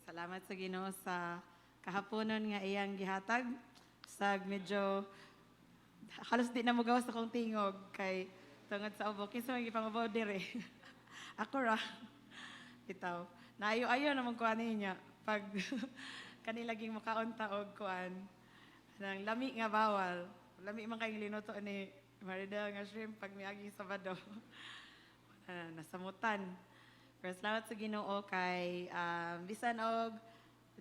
Salamat sa Ginoo sa kahaponon nga iyang gihatag. Sa medyo halos di na mo gawas akong tingog kay tungod sa ubo. Kinsa may gipangubaw dire. Ako ra. Bitaw. Naayo-ayo naman kuan niya pag kanilaging makaunta og kuan nang lami nga bawal. Lami man kay linuto ni Maridel nga shrimp pag miagi Sabado. Nasamutan. Pero salamat sa Ginoo kay bisan og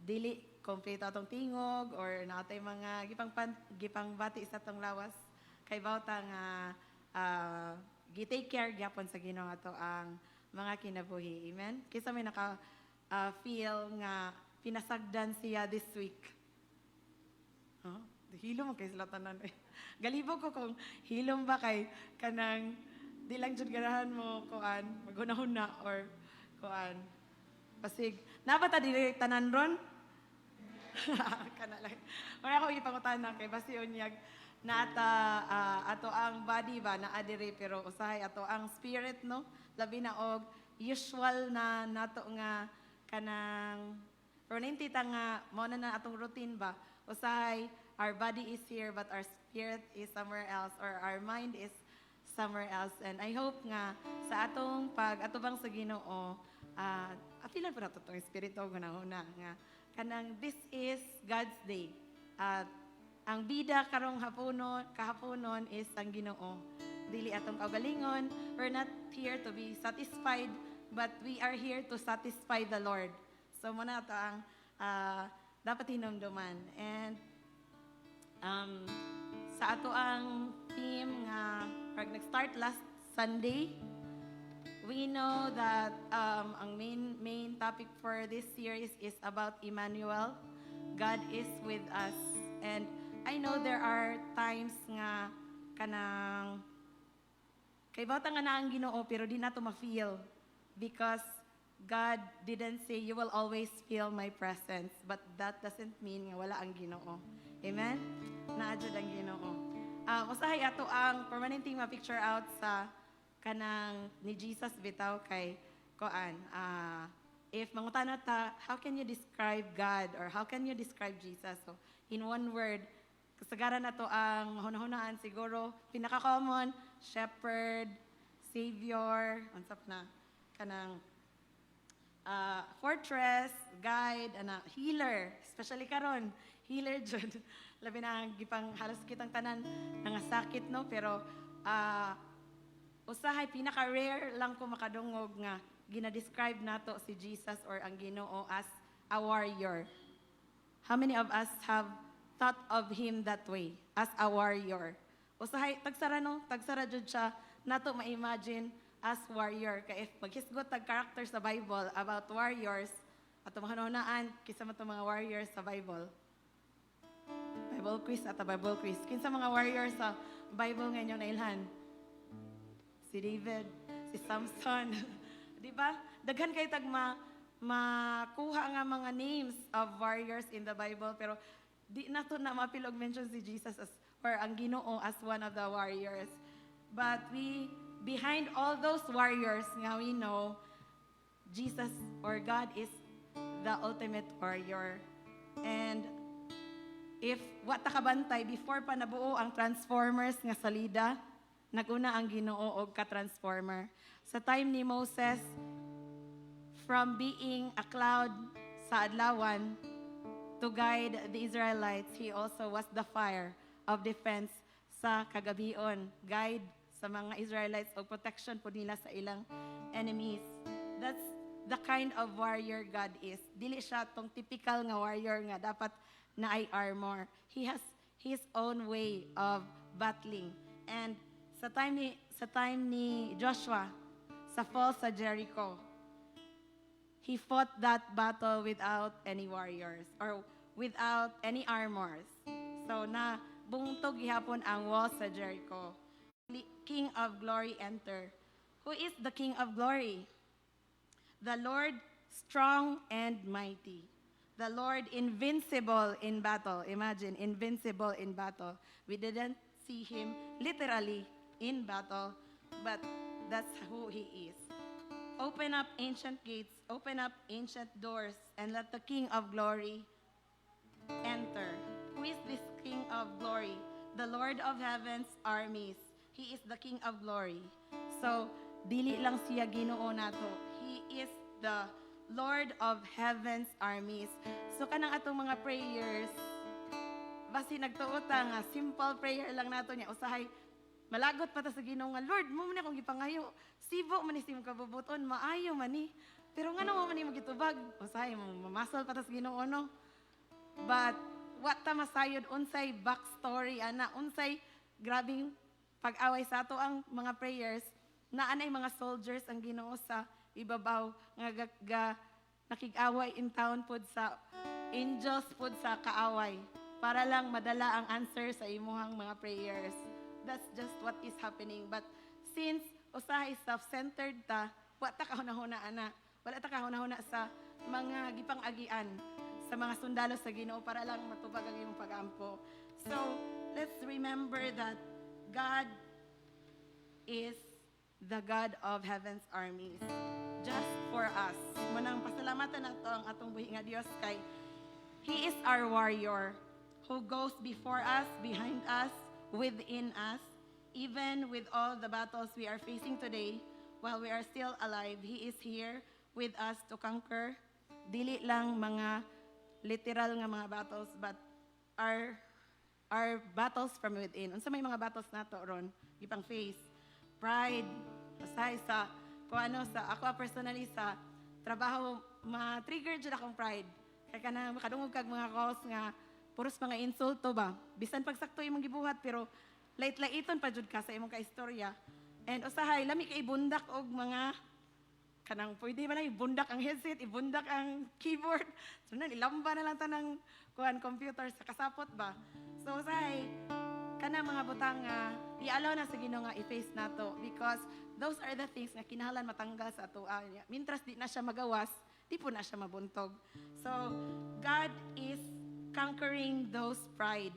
dili kompleto atong tingog or natay mga gipang bati sa atong lawas kay bawta nga gi-take care gyapon sa Ginoo ato ang mga kinabuhi. Amen. Kisa may naka feel nga pinasagdan siya this week. Huh? Hilom kay sila tanan. Galibog ko kung hilom ba kay kanang di lang jud ganahan mo kuan maghunahuna or kuan pasig nabata dili tanan ron kana lang wala ko ipangutana kay basi unyag naata ato ang body ba naa diri pero usahay ato ang spirit no labi na og usual na nato nga kanang pero nintita nga mao na atong routine ba usahay our body is here but our spirit is somewhere else or our mind is somewhere else. And I hope nga sa atong atubang sa Ginoo, apilan po na itong espiritu gunahuna nga kanang this is God's day. At ang bida karong kahaponon is ang Ginoo. Dili atong kaugalingon. We're not here to be satisfied, but we are here to satisfy the Lord. So muna ito ang dapat hinumduman. And sa ato ang team nga pag nag-start last Sunday, we know that ang main topic for this series is about Emmanuel. God is with us. And I know there are times nga kanang kay bawta nga na ang Ginoo pero di nato ma-feel because God didn't say you will always feel my presence, but that doesn't mean nga wala ang Ginoo. Amen? Naadjud ang Ginoo. Usahay ato ang permanenteng ma-picture out sa kanang ni Jesus bitaw kay koan. If mangutana ta, how can you describe God or how can you describe Jesus? So, in one word, kasagaran na to ang hunahunaan siguro, pinaka-common, shepherd, savior, unsap na, kanang fortress, guide, healer, especially karon healer jud. Labi na gipang halos kitang tanan nga sakit no pero usahay pinaka-rare lang ko makadungog nga gina-describe nato si Jesus or ang Ginoo as a warrior. How many of us have thought of him that way as a warrior? Usahay tagsara jud siya nato ma-imagine as warrior kay if maghisgot tag character sa Bible about warriors ato mahanunaan kisa man mga warriors sa Bible. Bible quiz at Bible quiz. Kinsa mga warriors sa Bible nga inyong nailhan? Si David, si Samson. Di ba? Daghan kay tag makuha nga mga names of warriors in the Bible pero di nato na mapilog mention si Jesus as or ang Ginoo as one of the warriors. But behind all those warriors nga we know Jesus or God is the ultimate warrior. And if wa ta kabantay before pa nabuo ang Transformers nga salida, naguna ang Ginoo og ka-transformer. Sa time ni Moses, from being a cloud sa adlawan to guide the Israelites, he also was the fire of defense sa kagabion, guide sa mga Israelites o protection po nila sa ilang enemies. That's the kind of warrior God is. Dili siya tong typical nga warrior nga dapat na ay armor. He has his own way of battling. And sa time ni Joshua sa fall sa Jericho, he fought that battle without any warriors or without any armors. So na bungtog gihapon ang wall sa Jericho. King of glory enter. Who is the King of glory? The Lord strong and mighty. The Lord invincible in battle. Imagine, invincible in battle. We didn't see him literally in battle, but that's who he is. Open up ancient gates, open up ancient doors, and let the King of glory enter. Who is this King of glory? The Lord of heaven's armies. He is the King of glory. So, dili lang siya Ginoo nato. He is the Lord of heaven's armies. So, kanang atong mga prayers, basi nagtuota nga, simple prayer lang nato niya. Usahay, malagot pa ta sa Ginoo nga, Lord, mo man akong gipangayo. Sibo man isim kabubuton, maayo man ni. Pero nga naman man ni magitubag. Usahay, mamasal pa ta sa Ginoo, no? But, what ta masayod, unsay backstory, ana, unsay grabing pag-away sa ato ang mga prayers, na anay mga soldiers ang Ginoo sa ibabaw, nga nakig-away in town pod sa angels pod sa kaaway, para lang madala ang answer sa imuhang mga prayers. That's just what is happening. But since usahay self-centered ta, wala ta kahuna-huna ana. Wala ta kahuna-huna sa mga gipang-agian sa mga sundalo sa Ginoo para lang matubag ang imong pag-ampo. So, let's remember that God is the God of heaven's armies. Just for us. Manang pasalamatan nato ang atong buhi nga Dios kay He is our warrior who goes before us, behind us, within us. Even with all the battles we are facing today, while we are still alive, He is here with us to conquer. Dili lang mga literal nga mga battles, but our battles from within. Unsa may mga battles nato ron, gipang face, pride, usahay sa ako personally sa trabaho, ma-trigger jud akong pride. Kaya kana makadungog kag mga calls nga puros mga insulto ba. Bisan pagsakto imong gibuhat pero lait-laiton pa jud ka sa imong kaistorya. And usahay lami kay ibundak og mga kanang pwede man lang ibundak ang headset, ibundak ang keyboard. So na ilamba na lang tanang computer sa kasapot ba. So usahay kana mga butang nga i-allow na sa Ginoo nga i-face nato because those are the things nga kinahanglan matanggal sa ato. Mintras di na siya magawas, di po na siya mabuntog. So God is conquering those pride.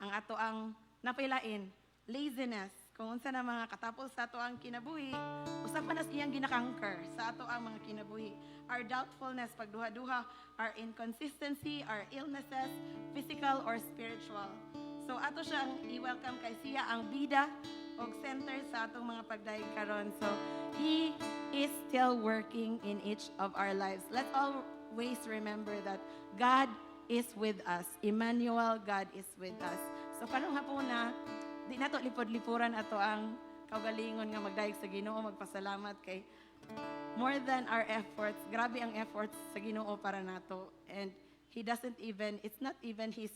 Ang ato ang napailain, laziness, kung unsa na mga katapos sa ato ang kinabuhi, usa pa nas iyang ginakanker sa ato ang mga kinabuhi. Our doubtfulness, pagduha-duha, our inconsistency, our illnesses, physical or spiritual. So ato siyang i-welcome kay siya ang bida o center sa atong mga pagdaig karon. So He is still working in each of our lives. Let's always remember that God is with us. Emmanuel, God is with us. So karong hapon na, di nato lipod-lipuran ato ang kaugalingon nga magdaig sa Ginoo, magpasalamat kay more than our efforts. Grabe ang efforts sa Ginoo para nato. And He doesn't even, it's not even His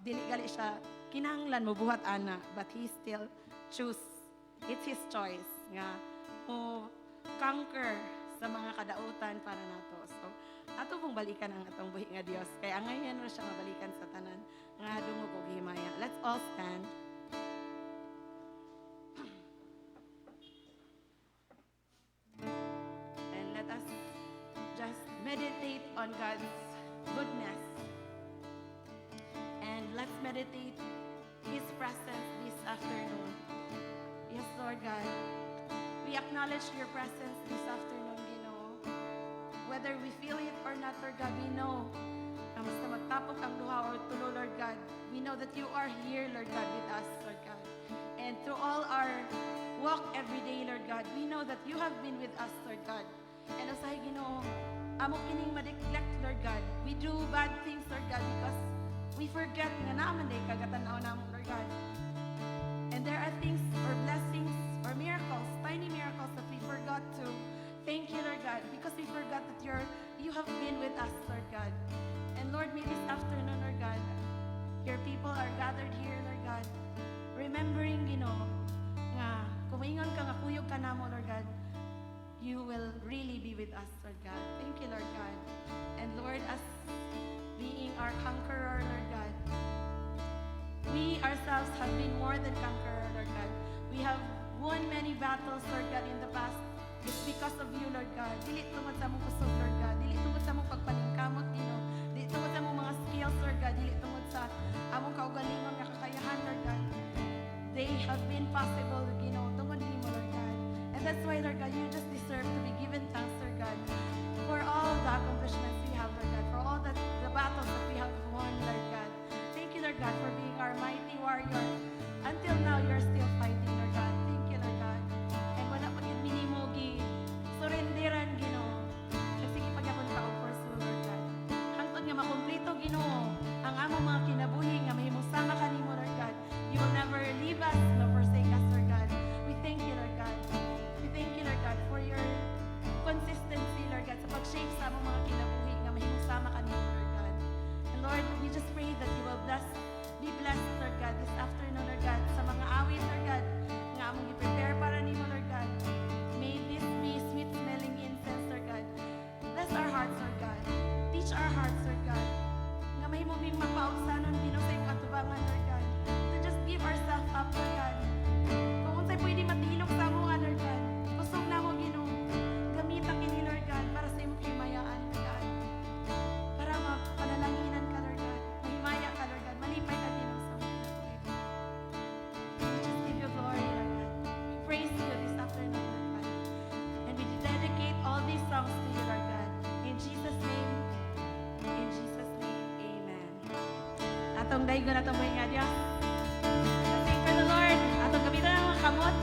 dili gali siya kinahanglan mo buhat ana, but He still choose. It's His choice nga mo conquer sa mga kadautan para nato. So ato pong balikan ang atong buhi nga Dios kay angayan ra siya mabalikan sa tanan nga dungog og himaya. Let's all stand. And let us just meditate on God's goodness. And let's meditate His presence this afternoon. Yes, Lord God. We acknowledge your presence this afternoon, Ginoo. Whether we feel it or not, Lord God, we know na basta magtapok ang duha or tulo, Lord God, we know that you are here, Lord God, with us, Lord God. And through all our walk every day, Lord God, we know that you have been with us, Lord God. And usahay, Ginoo, amo kining ma-neglect, Lord God. We do bad things, Lord God, because we forget nga naman day kagatanaw namon, Lord God. And there are things or blessings or miracles, tiny miracles that we forgot to thank you, Lord God, because we forgot that you have been with us, Lord God. And Lord, may this afternoon, Lord God, your people are gathered here, Lord God, remembering, nga kumingon ka nga kuyog ka namo, Lord God, you will really be with us, Lord God. Thank you, Lord God. And Lord, as being our conqueror, Lord God, we ourselves have been more than conqueror, Lord God. We have won many battles, Lord God, in the past. It's because of you, Lord God. Dili tungod sa mong kusog, Lord God. Dili tungod sa mong pagpaningkamot, Dili tungod sa mong mga skills, Lord God. Dili tungod sa among kaugalingon nga kakayahan, Lord God. They have been possible, tungod nimo, Lord God. And that's why, Lord God, you just deserve deserve to be given thanks, Lord God, for all the accomplishments we have, Lord God, for all the battles that we have won, Lord God. Thank you, Lord God, for being our mighty warrior. Until now, you're still fighting, Lord God. Thank you, Lord God. And wala pag minimogi, surrenderan, Ginoo. Sige pagyapon ka og pursue, Lord God. Hangtod nga makumpleto, Ginoo, ang among mga kinabuhi nga mahimong sama kanimo, Lord God. You will never leave us nor forsake us, Lord God. We thank you, Lord God. We thank you, Lord God, for your consistency, Lord God, sa pag-shape sa among mga kinabuhi nga mahimong sama kanimo, Lord God. And Lord, we just pray that you will be blessed, Lord God, this afternoon, Lord God, sa mga awit, Lord God, nga among i-prepare para nimo, Lord God. May this be sweet-smelling incense, Lord God. Bless our hearts, Lord God. Teach our hearts, Lord God, nga mahimo ming magpaugsanon Ginoo sa imong atubangan, Lord God. To just give ourselves up, Lord God. Kung unsay pwede matilok sa among, Lord God, kusog na mo, Ginoo. Gamitan kini, Lord God, para sa imong himayaan, Lord God. Para mapanalanginan ka, Lord God. Mahimaya ka, Lord God. Malipay ka, Ginoo, sa among kinabuhi. We just give you glory, Lord God. We praise you this afternoon, Lord God. And we dedicate all these songs to you, Lord God. In Jesus' name, amen. Atong daygon atong buhay nga Diyos. Sing for the Lord. Atong gamitan ng mga kamot.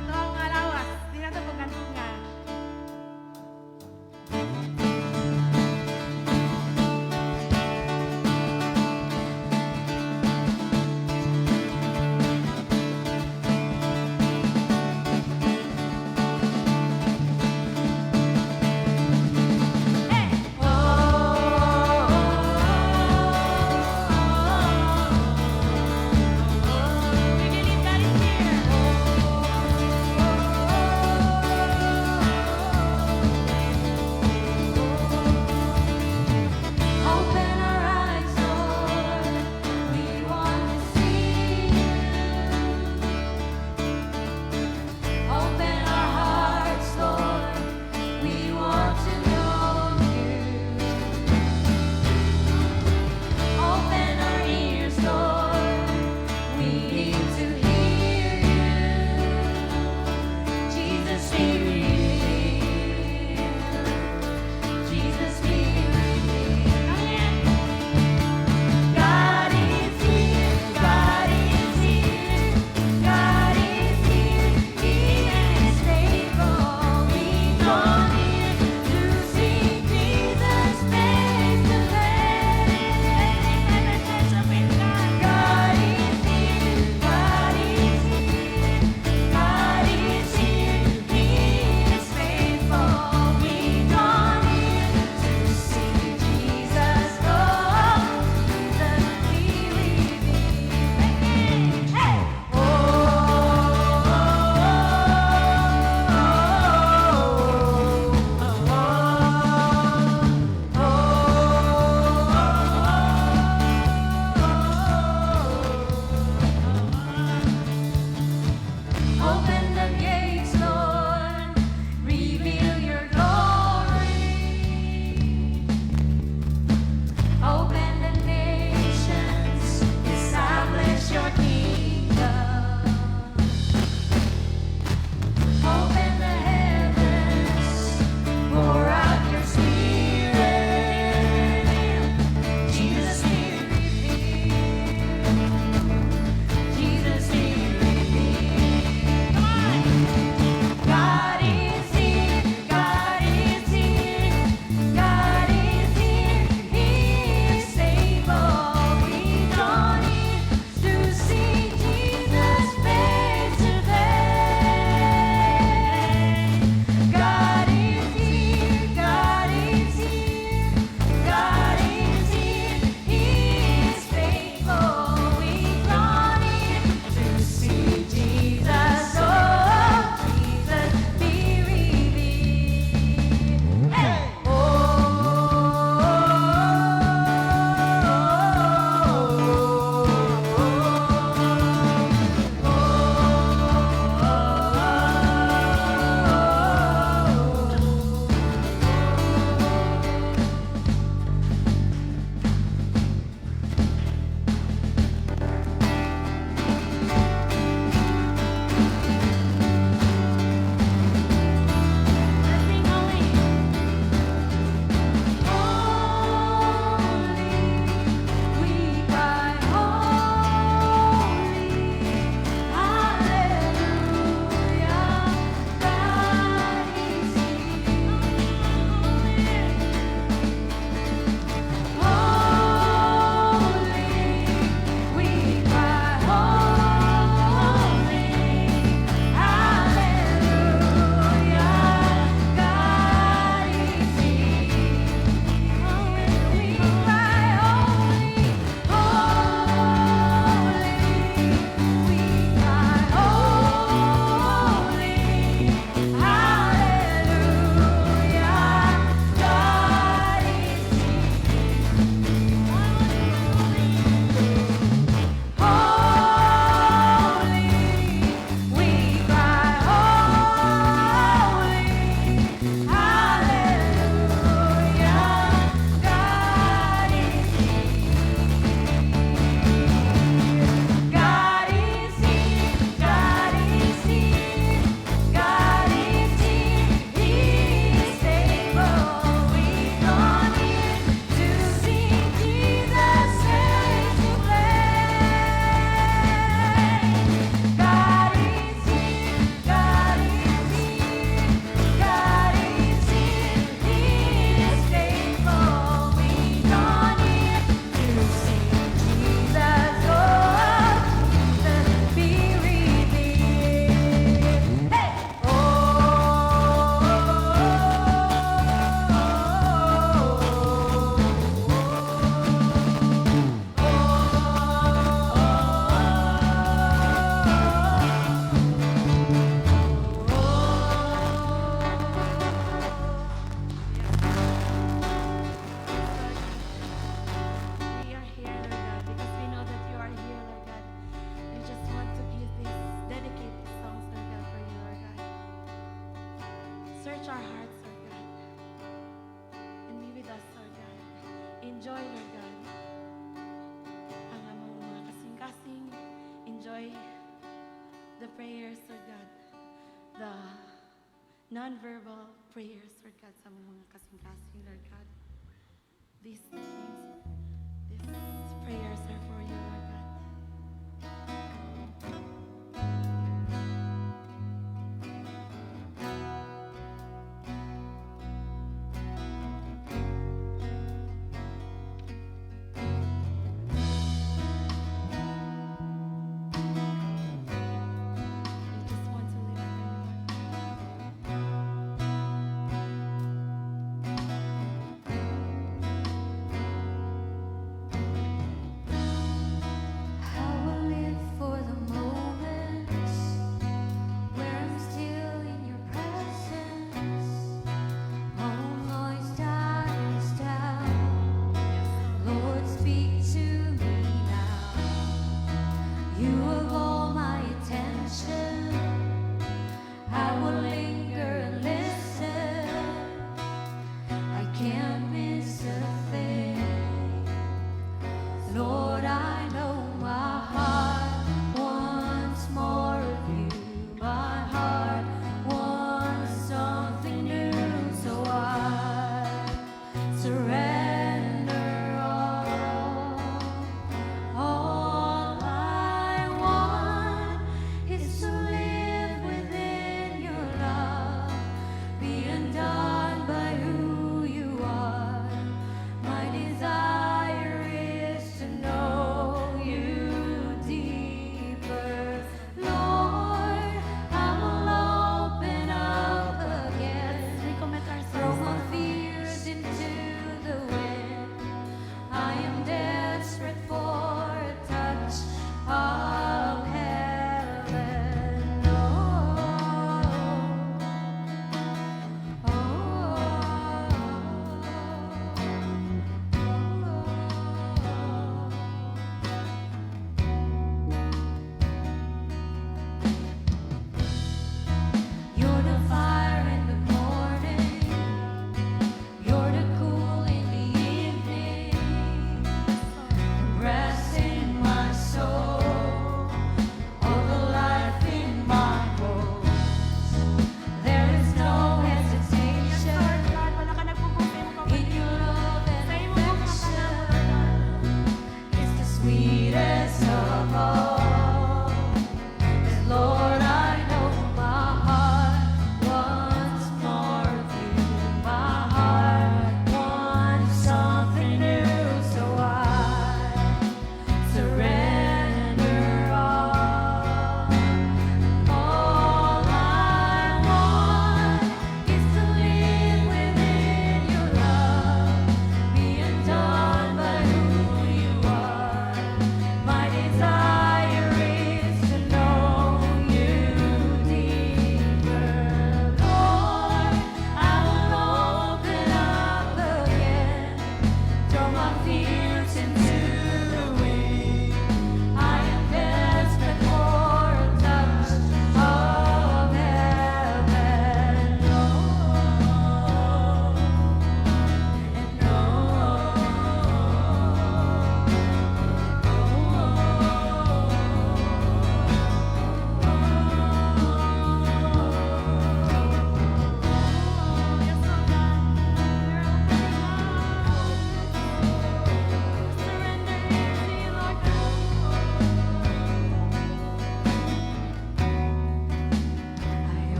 Atong mga lawas. Di nato pagkantungan. We believe God is here. Come on. Touch our hearts, Lord God. And be with us, Lord God. Enjoy, Lord God, ang among mga kasing-kasing. Enjoy the prayers, Lord God. The non-verbal prayers, Lord God, sa among mga kasing-kasing, Lord God. These things, these prayers are for you, Lord God. We just want to live for you, Lord.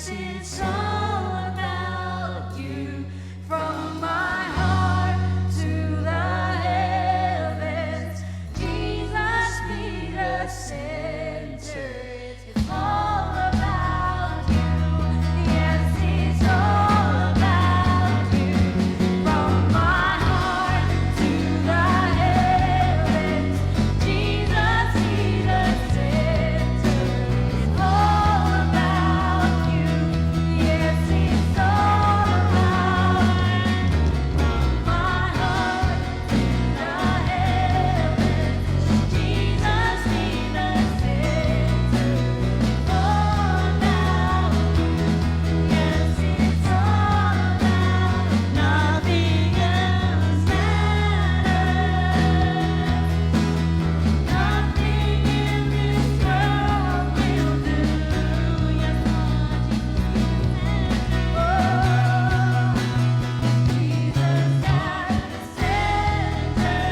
Yes, it's all about you. From my heart to the heavens, Jesus be the center. It's all about you. Yes, it's all about you. From my heart to the heavens, Jesus be the center. It's all about you. Yes, it's all about from my heart to the heavens, Jesus be the center. All about you. Yes, it's all about nothing else matters. Nothing in this world will do. Yes, Jesus at the center.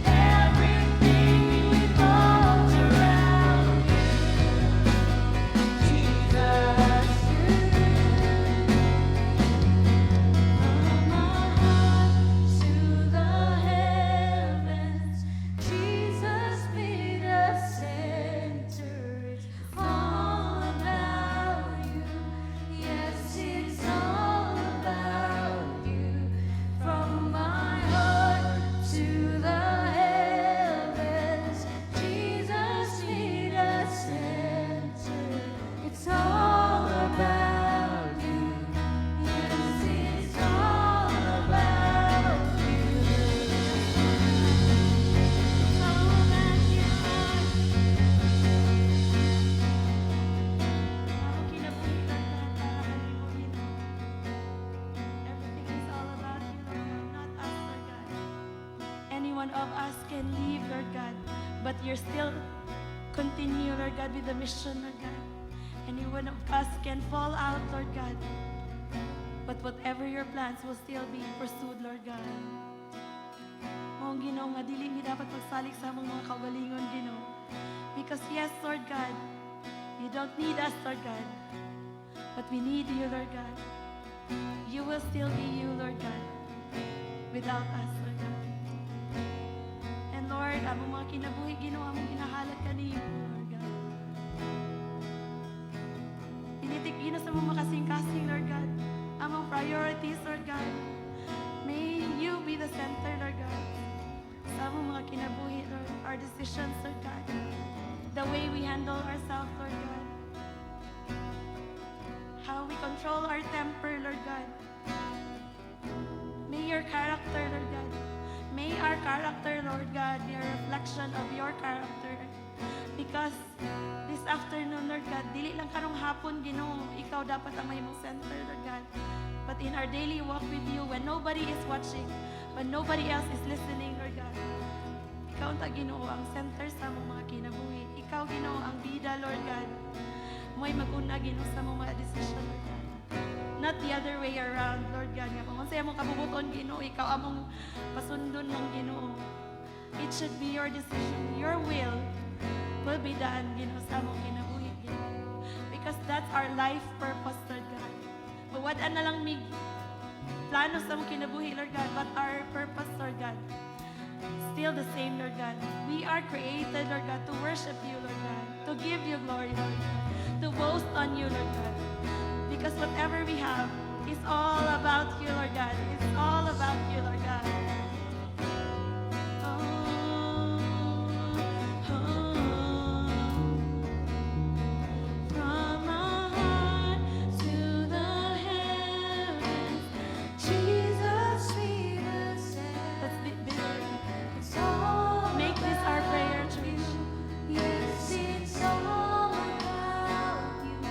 Everything revolves around you. Jesus, from my heart to the heavens, Jesus be the center. It's all about you. Yes, it's all about you. From my heart to the heavens, Jesus be the center. It's all about you. Yes, it's all about you. It's all about you, Lord. Kinabuhi, Lord God, para kalimutin mo. Everything is all about you, Lord God, not us, Lord God. Any one of us can leave, Lord God, but you're still continue, Lord God, with the mission, Lord God. Any one of us can fall out, Lord God, but whatever your plans will still be pursued, Lord God. Mao ang Ginoo nga dili mi dapat magsalik sa among mga kaugalingon, Ginoo. Because yes, Lord God, you don't need us, Lord God, but we need you, Lord God. You will still be you, Lord God, without us, Lord God. And Lord, among mga kinabuhi, Ginoo, among ginahalat kaniyo, Lord God. Tinitik, Ginoo, sa mga makasing-kasing, Lord God, among priorities, Lord God. May you be the center, Lord God, sa among mga kinabuhi, Lord, our decisions, Lord God, the way we handle ourselves, Lord God, how we control our temper, Lord God. May your character, Lord God, may our character, Lord God, be a reflection of your character. Because this afternoon, Lord God, dili lang karong hapon, Ginoo, ikaw dapat ang mahimong center, Lord God. But in our daily walk with you, when nobody is watching, when nobody else is listening, Lord God, ikaw ang Ginoo ang center sa among mga kinabuhi. Ikaw, Ginoo, ang bida, Lord God. Mo'y mag-una, Ginoo, sa among mga decision, Lord God. Not the other way around, Lord God. Nga, kung sa'yo mong kabubuton, Ginoo, ikaw among pasundon mong Ginoo. It should be your decision. Your will be done, Ginoo, sa among kinabuhi, Ginoo. Because that's our life purpose, Lord God. But what na lang mig plano sa among kinabuhi, Lord God, but our purpose, Lord God, still the same, Lord God. We are created, Lord God, to worship you, Lord God, to give you glory, Lord God, to boast on you, Lord God. Because whatever we have is all about you, Lord God. It's all about you, Lord God. From my heart to the heavens, Jesus be the center. It's all make this our prayer, church. Yes, it's all about you.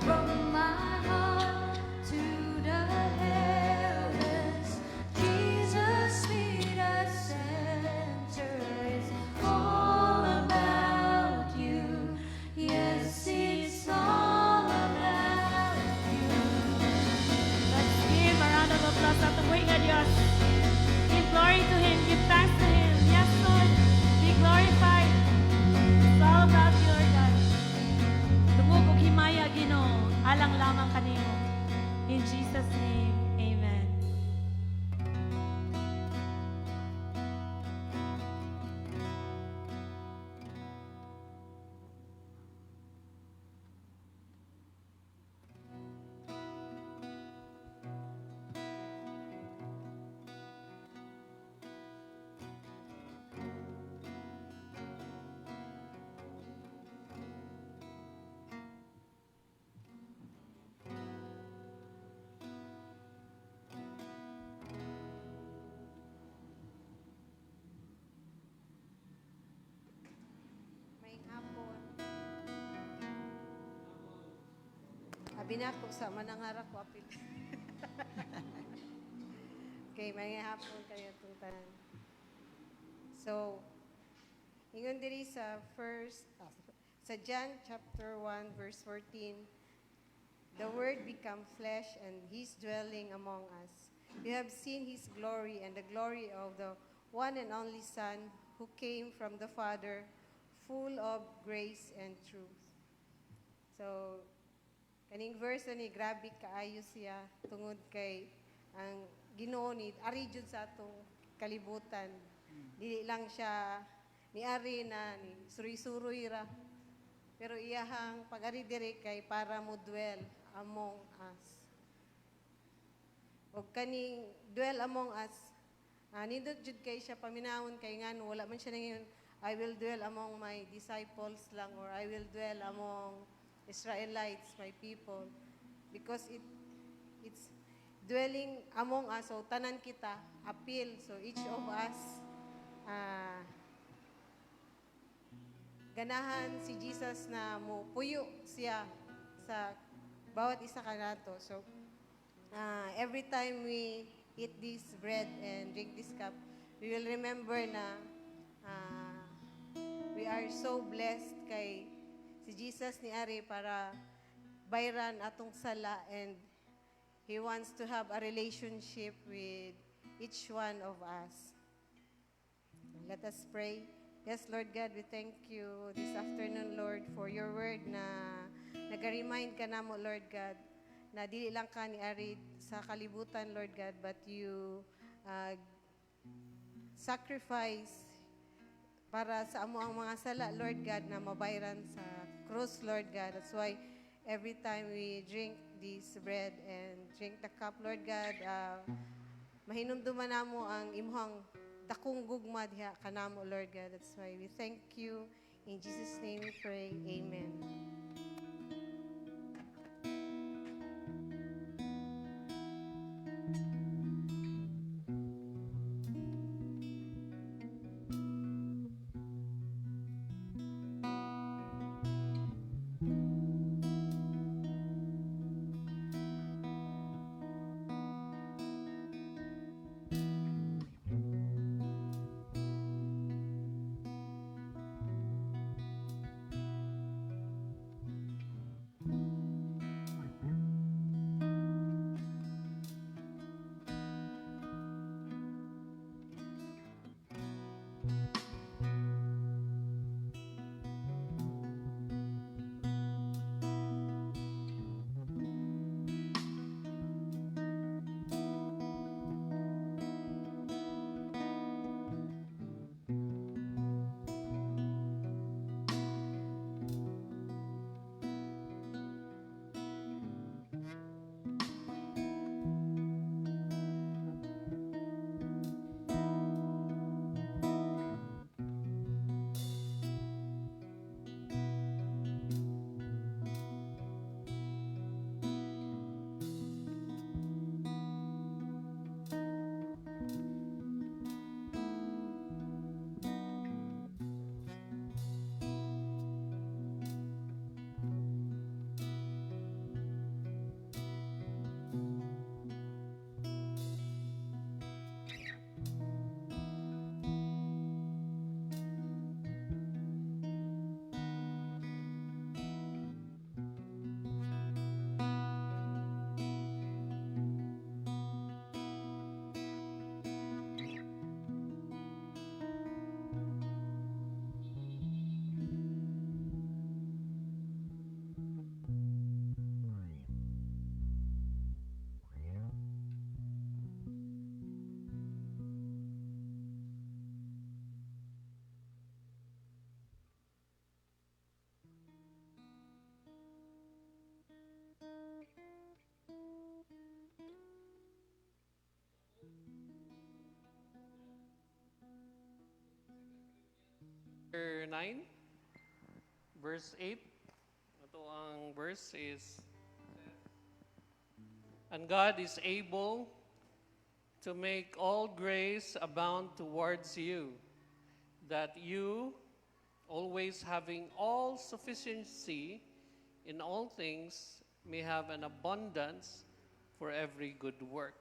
From my heart to the heavens, Jesus be the center. It's all about you. Yes, it's all about you. Let's give a round of applause at the way of Diyos. Give glory to Him. Give thanks to Him. Yes, Lord. Be glorified. It's all about you, Lord God. Tumugog Galang lamang kanimo. In Jesus' name, amen. May hapon. Abi na ko sa manangarap ko apil. Okay, may hapon kayo itong tanan. So, ingon diri sa sa John chapter 1 verse 14, the word become flesh and he's dwelling among us. You have seen his glory and the glory of the one and only Son who came from the Father, full of grace and truth. So, kaning verse na ni grabe kaayo siya tungod kay ang Ginoo ni ari jud sa atong kalibutan. Dili lang siya ni ari na ni suroy-suroy ra. Pero iyahang pag-ari diri kay para mo dwell among us. Og kaning dwell among us, nindot jud kay siya paminawon kay ngano wala man siya nangingon I will dwell among my disciples lang or I will dwell among Israelites, my people. Because it's dwelling among us, so tanan kita, appeal. So each of us, ganahan si Jesus na mo puyo siya sa bawat isa kanato. So every time we eat this bread and drink this cup, we will remember na we are so blessed kay si Jesus ni Ari para bayran atong sala and He wants to have a relationship with each one of us. Let us pray. Yes, Lord God, we thank you this afternoon, Lord, for your word na nag-remind ka na mo, Lord God, na dili lang ka ni Ari sa kalibutan, Lord God, but you sacrifice para sa amo ang mga sala, Lord God, na mabayran sa cross, Lord God. That's why every time we drink this bread and drink the cup, Lord God, mahinumduman namo ang imuhang dakong gugma diha kanamo, Lord God. That's why we thank you. In Jesus' name we pray. Amen. chapter 9, verse 8. Ito ang verse is, and God is able to make all grace abound towards you, that you, always having all sufficiency in all things, may have an abundance for every good work.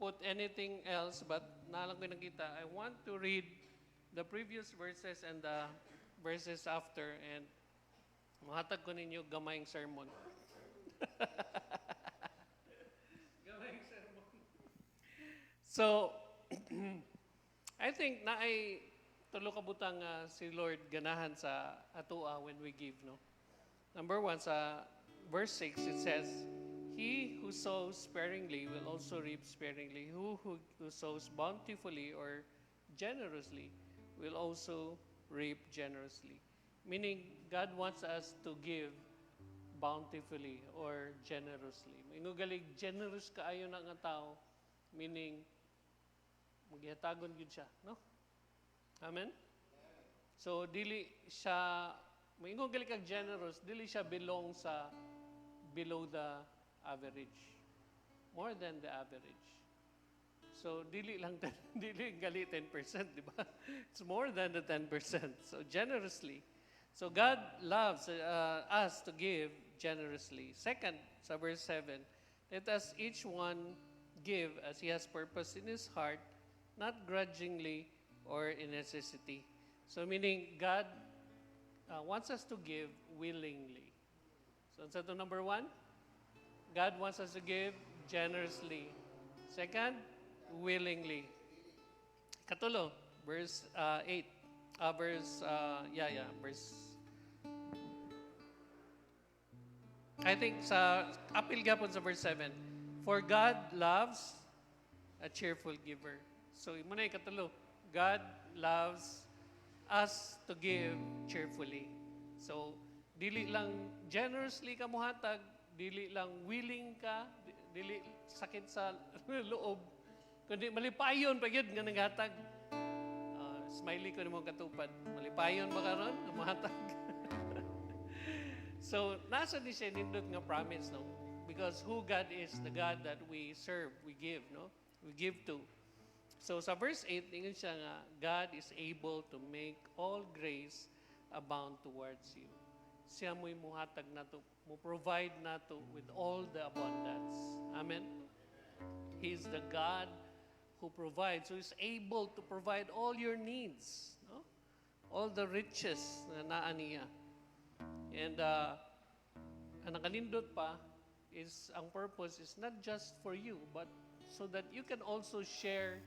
Put anything else, but nalang ko nakita, I want to read the previous verses and the verses after, and mahatag ko ninyo gamayng sermon. Gamayng sermon. So, I think na ay tulo ka butang si Lord ganahan sa atua when we give, no? Number 1, sa verse 6, it says, he who sows sparingly will also reap sparingly. Who sows bountifully or generously will also reap generously. Meaning, God wants us to give bountifully or generously. Inugalig, generous kaayo na nga tao, meaning, magyatagon yun siya, no? Amen? So, dili siya, inugalig kag generous, dili siya belong sa below the average. More than the average. So, dili lang, dili gali 10%, di ba? It's more than the 10%. So, generously. So, God loves us to give generously. Second, sa verse 7, let us each one give as he has purpose in his heart, not grudgingly or in necessity. So, meaning, God wants us to give willingly. So, sa to number 1, God wants us to give generously. Second, willingly. Katulo, verse 8. Verse I think sa apil gapon sa verse 7. For God loves a cheerful giver. So, imo na katulo. God loves us to give cheerfully. So, dili lang generously ka muhatag, dili lang willing ka, dili sakit sa loob, kundi malipayon pa yun nga naghatag. Smiley ko naman katupad. Malipayon ba karon ang muhatag? So, nasa di siya nindot nga promise, no? Because who God is, the God that we serve, we give, no? We give to. So, sa verse 8, tingin siya nga, God is able to make all grace abound towards you. Siya mo'y muhatag na to, mo provide na to with all the abundance. Amen? He is the God who provides, who is able to provide all your needs, no? All the riches na naa niya. And ang nakanindot pa is, ang purpose is not just for you, but so that you can also share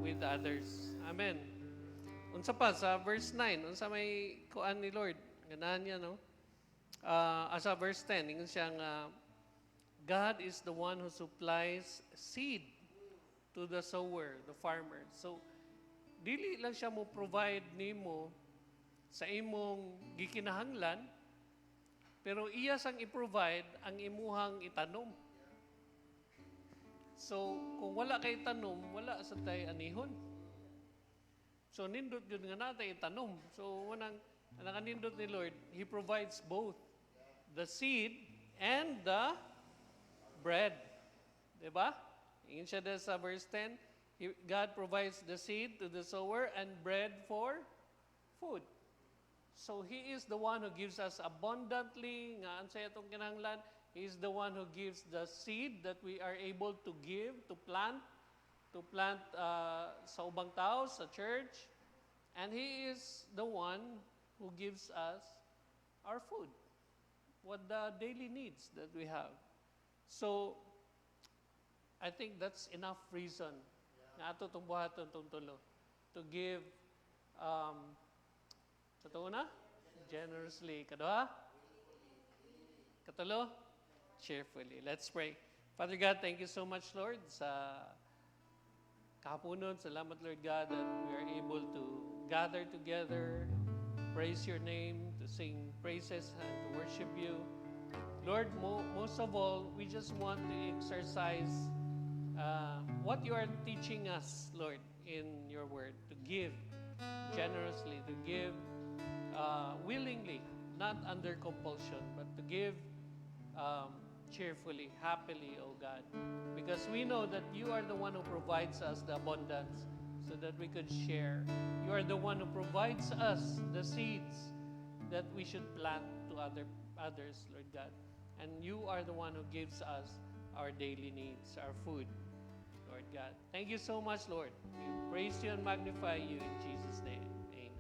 with others. Amen. Unsa pa sa verse 9, unsa may kuan ni Lord, ganahan niya, no? Sa verse 10, ingon siya nga, God is the one who supplies seed to the sower, the farmer. So, dili lang siya mo provide nimo sa imong gikinahanglan, pero iya sang i-provide ang imuhang itanom. So, kung wala kay tanom, wala sa tay anihon. So, nindot yun nga natin itanom. So, ang nakanindot ni Lord, He provides both the seed and the bread. Diba? Ingin siya sa verse 10, God provides the seed to the sower and bread for food. So, He is the one who gives us abundantly, nga ansay atong kinahanglan. He is the one who gives the seed that we are able to give, to plant sa ubang tao, sa church. And He is the one who gives us our food, what the daily needs that we have. So, I think that's enough reason na ato itong buhaton itong tulo to give sa tuuna, generously. Kaduha? Katulo? Cheerfully. Let's pray. Father God, thank you so much, Lord, sa kahaponon. Salamat, Lord God, that we are able to gather together, praise your name, to sing praises and to worship you. Lord, most of all, we just want to exercise what you are teaching us, Lord, in your word, to give generously, to give willingly, not under compulsion, but to give cheerfully, happily, O God. Because we know that you are the one who provides us the abundance so that we could share. You are the one who provides us the seeds that we should plant to others, Lord God. And you are the one who gives us our daily needs, our food, Lord God. Thank you so much, Lord. We praise you and magnify you in Jesus' name. Amen.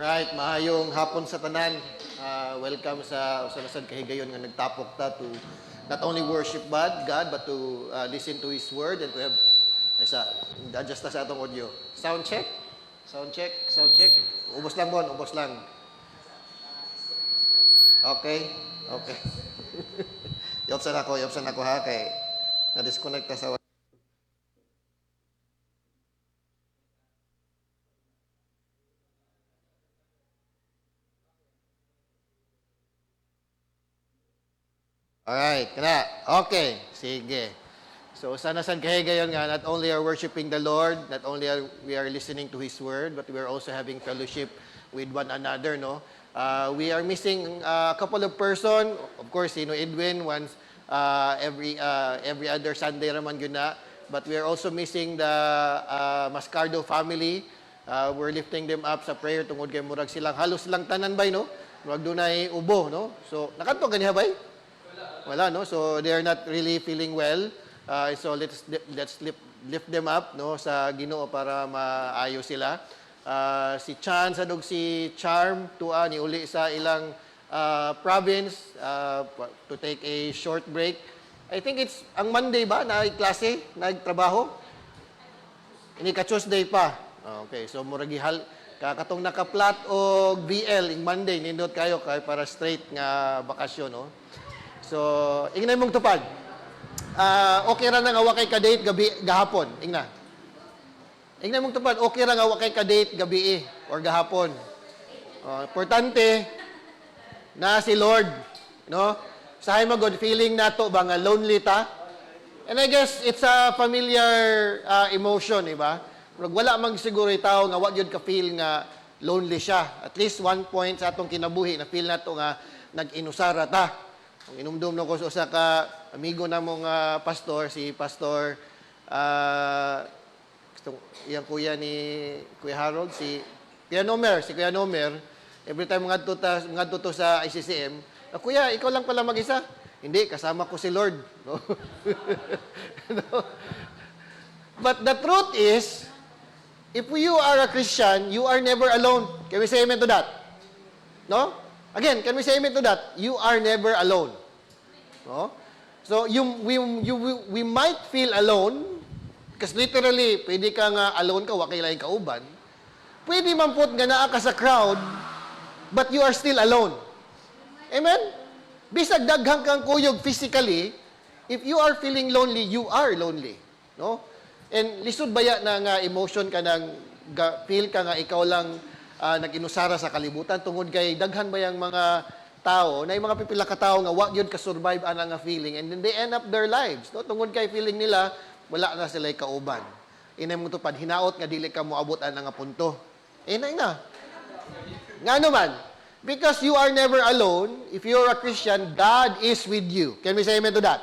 Right, maayong hapon sa tanan. Welcome sa usalasad kahigayon nga nagtapok ta to not only worship God, but to listen to His Word and to have adjust ta sa atong audio. Sound check. Ubos lang bon, ubos lang. Okay. Yopsan ako ha kay na-disconnect ta sa Alright, kana. Okay, sige. So, sana san kahigayon nga, not only are worshiping the Lord, not only are we are listening to His Word, but we are also having fellowship with one another, no? We are missing a couple of person. Of course, Edwin, once every other Sunday raman yun na. But we are also missing the Mascardo family. We're lifting them up sa prayer tungod kay murag silang halos silang tanan bay, no? Murag dunay ubo, no? So, nakanto ganiha bay? Wala, no? So, they are not really feeling well. So, let's lift them up, no? Sa Ginoo para maayo sila. Si Chan, sadog si Charm, tuwa ni uli sa ilang province to take a short break. I think it's, ang Monday ba? Klase? Nagtrabaho? Ini ka-Tuesday pa. Okay, so muragihal. Kakatong nakaplat o BL, in Monday, nindot kayo kay para straight nga bakasyon, no? So, ingnay mong tupad. Okay ra nga wakay ka-date gahapon. Ingnay mong tupad, okay ra nga wakay ka-date gabi or gahapon. Importante na si Lord, no? Sahay magod feeling nato ba nga lonely ta? And I guess it's a familiar emotion, iba? Pero wala mang siguro tao nga wa gyud ka feel nga lonely siya. At least one point sa atong kinabuhi na feel nato nga nag-inusara ta. Ang inumdum no ko sa usa ka amigo namong pastor, si Pastor iyang kuya ni Kuya Harold, si Kuya Nomer, every time ngadto to sa ICCM, Kuya, ikaw lang pala mag-isa. Hindi, kasama ko si Lord. No? No? But the truth is, if you are a Christian, you are never alone. Can we say amen to that? No? Again, can we say amen to that? You are never alone. No? So, we might feel alone, because literally, pwede ka nga alone ka, wakay lang kauban. Pwede man po nga naa ka sa crowd, but you are still alone. Amen? Bisag daghang kang kuyog physically, if you are feeling lonely, you are lonely. No? And lisod baya na nga emotion ka nang feel ka nga ikaw lang nag-inusara sa kalibutan tungod kay daghan bayang mga tao na yung mga pipila ka tao nga wa gyud ka survive ana nga feeling and then they end up their lives, no? Tungod kay feeling nila wala na sila kauban. Inay mo tupad hinaot nga dili ka moabot ana nga punto. Inay na. Ngano man? Because you are never alone. If you are a Christian, God is with you. Can we say amen to that?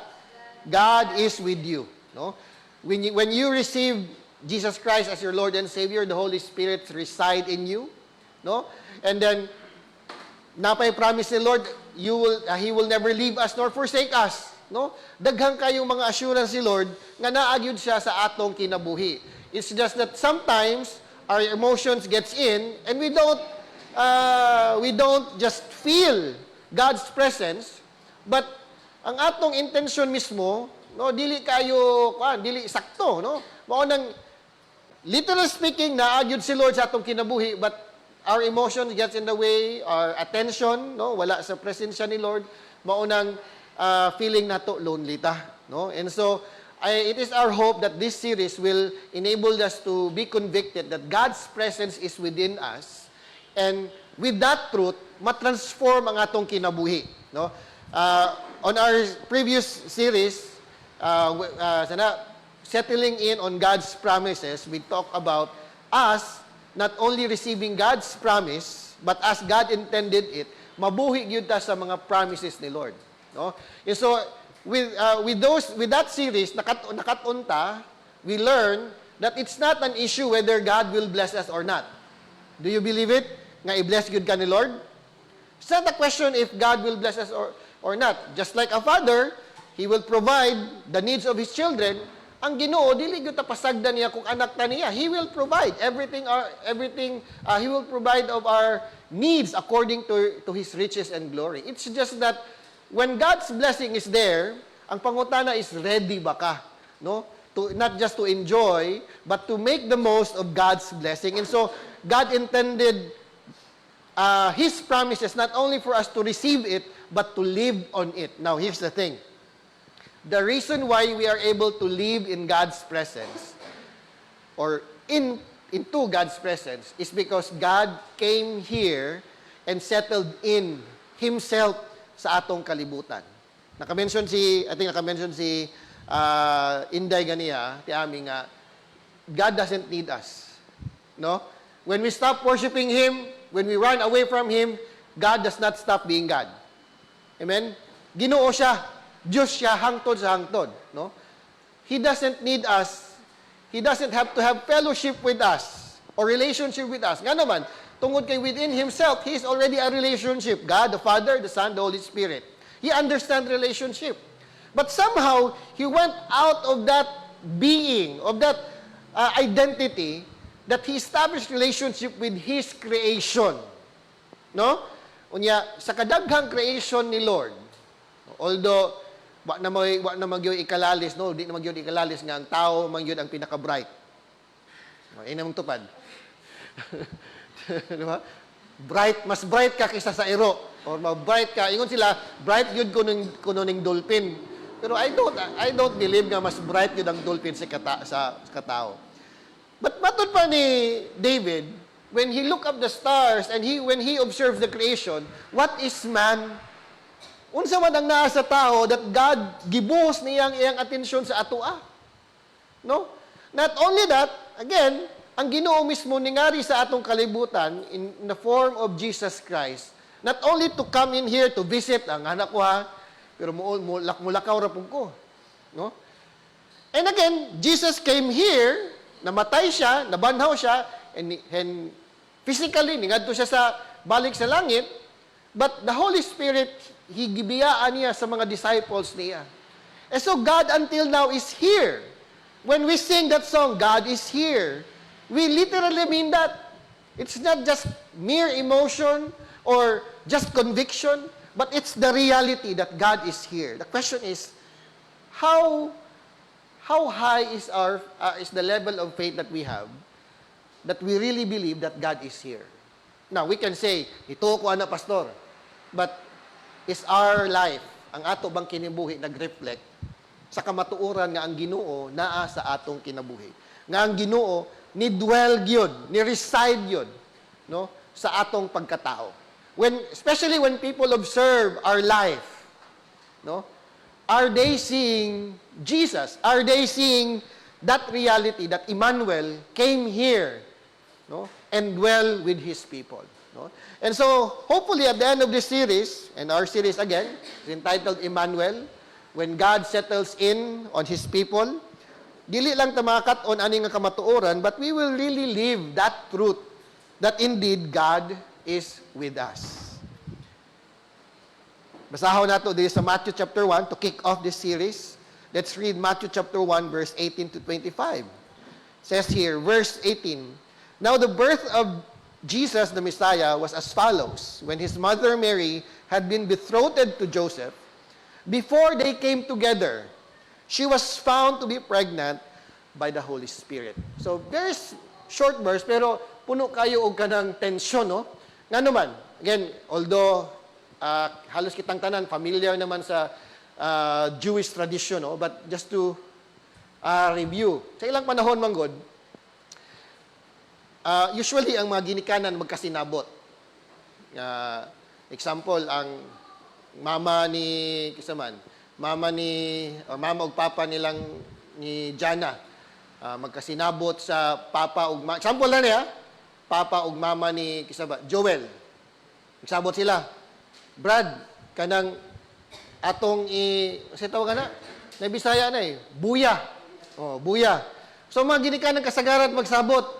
God is with you, no? When you receive Jesus Christ as your Lord and Savior, the Holy Spirit reside in you, no? And then napay promise ni Lord, He will never leave us nor forsake us. No? Daghang kayong mga assurance ni Lord nga naagyod siya sa atong kinabuhi. It's just that sometimes our emotions gets in and we don't just feel God's presence, but ang atong intention mismo, no, dili sakto, no? Mao nang literally speaking, naagyod si Lord sa atong kinabuhi, but our emotions gets in the way, our attention, no, wala sa presensya ni Lord, maunang feeling nato lonely ta, no? And so it is our hope that this series will enable us to be convicted that God's presence is within us, and with that truth, matransform ang atong kinabuhi, no? On our previous series, settling in on God's promises, we talk about us not only receiving God's promise, but as God intended it, mabuhi gyud ta sa mga promises ni Lord. No? And so, with that series, nakatunta, we learn that it's not an issue whether God will bless us or not. Do you believe it? Nga i-bless gyud ka ni Lord? It's not a question if God will bless us or not. Just like a father, He will provide the needs of His children. Ang Ginoo dili gyud ta pasagdan niya kung anak ta niya. He will provide everything. He will provide of our needs according to His riches and glory. It's just that when God's blessing is there, ang pangutana is ready ba ka, no? To not just to enjoy, but to make the most of God's blessing. And so God intended His promises not only for us to receive it, but to live on it. Now, here's the thing. The reason why we are able to live in God's presence or into God's presence is because God came here and settled in Himself sa atong kalibutan. Naka-mention si Inday ganiya, ti amin nga, God doesn't need us. No? When we stop worshiping Him, when we run away from Him, God does not stop being God. Amen? Ginoo siya. Diyos siya hangtod sa hangtod. No? He doesn't need us. He doesn't have to have fellowship with us or relationship with us. Nga naman, tungod kay within Himself, He is already a relationship. God, the Father, the Son, the Holy Spirit. He understands relationship. But somehow, He went out of that being, of that identity, that He established relationship with His creation. No? Unya, sa kadaghang creation ni Lord, although, wa na magyo ikalalis, no? Di na magyo ikalalis nga ang tao, magyo ang pinaka-bright. Ina mong tupad. Di ba? Mas bright ka kaysa sa iro. Or ma-bright ka. Ingon sila, bright yun kununing dolphin. Pero I don't believe nga mas bright yun ang dolphin sa katao. But matod pa ni David, when he look up the stars and when he observes the creation, what is man? Unsa man ang naa sa tao that God gibuhos niyang iyang atensyon sa atoa. No? Not only that, again, ang Ginoo mismo ningari sa atong kalibutan in the form of Jesus Christ, not only to come in here to visit, ang anak ko ha, pero mulakaw ra pug ko. No? And again, Jesus came here, namatay siya, nabanhaw siya, and physically, ningadto siya sa balik sa langit, but the Holy Spirit, He gibiyaan niya sa mga disciples niya. And so God until now is here. When we sing that song, God is here, we literally mean that. It's not just mere emotion or just conviction, but it's the reality that God is here. The question is, how high is the level of faith that we have that we really believe that God is here? Now, we can say, ito ko ana pastor, but is our life, ang ato bang kinabuhi, nag-reflect sa kamatuoran nga ang Ginoo naa sa atong kinabuhi. Nga ang Ginoo ni dwell gyud, ni reside gyud, no, sa atong pagkatao. Especially when people observe our life, no, are they seeing Jesus? Are they seeing that reality that Emmanuel came here, no, and dwell with His people? No? And so, hopefully, at the end of this series, and our series again, is entitled Emmanuel, when God settles in on His people, dili lang tamakat on aning nga kamatuoran, but we will really live that truth that indeed God is with us. Basahon nato dito sa Matthew chapter 1 to kick off this series. Let's read Matthew chapter 1 verse 18 to 25. Says here, verse 18, "Now the birth of Jesus the Messiah was as follows. When his mother Mary had been betrothed to Joseph, before they came together, she was found to be pregnant by the Holy Spirit." So, very short verse, pero puno kayo og kanang tensyon, no? Nga naman, again, although halos kitang tanan, familiar naman sa Jewish tradition, no? But just to review, sa ilang panahon manggod, usually ang mga ginikanan magkasinabot. Example, ang mama ni kisaman, mama ug papa nilang ni Jana, magkasinabot sa papa ug example na niya, papa ug mama ni kisaba Joel. Nagsabot sila. Brad, kanang atong kasi tawag na Bisaya na buya. Oh, buya. So mga ginikanan kasagaran magsabot.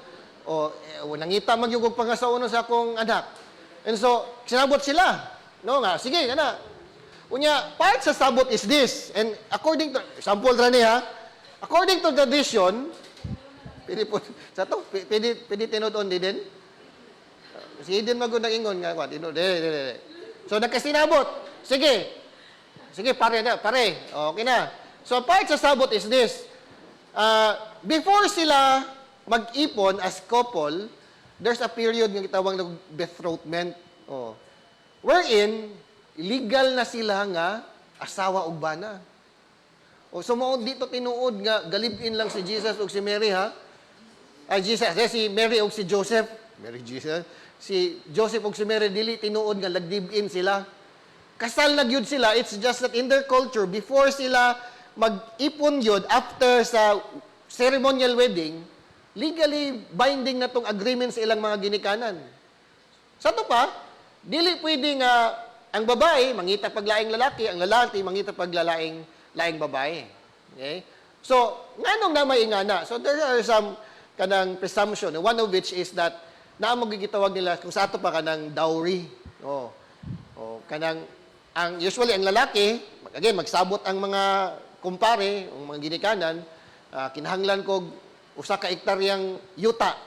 Nangita magyugog pangasauno sa akong anak. And so, sinabot sila. No nga, sige, kana. Unya, part sa sabot is this. And according to, sample ra niya, according to tradition, pwede tinod-on din. Si Eden magod ingon nga, so, nagkasinabot. Sige, pare. Okay na. So, part sa sabot is this. Before sila mag-ipon as couple, there's a period ng itawag na betrothment. Wherein, legal na sila nga asawa ug bana. So mao dito tinuod nga galibin lang si Jesus ug si Mary, ha? Si Mary ug si Joseph. Si Joseph ug si Mary dili tinuod nga lagdibin sila. Kasal na gyud sila. It's just that in their culture, before sila mag-ipon yun, after sa ceremonial wedding, legally binding na tong agreement sa ilang mga ginikanan. Sa to pa, dili pwede nga ang babae mangita paglaing lalaki, ang lalaki mangita paglalaing babae. Okay? So, nganong na may ingana? So, there are some kanang presumption, one of which is that na magigitawag nila kung sa ato pa kanang dowry. Kanang usually ang lalaki, again magsabot ang mga kumpare, ang mga ginikanan, kinahanglan kog usa ka hektaryang yuta.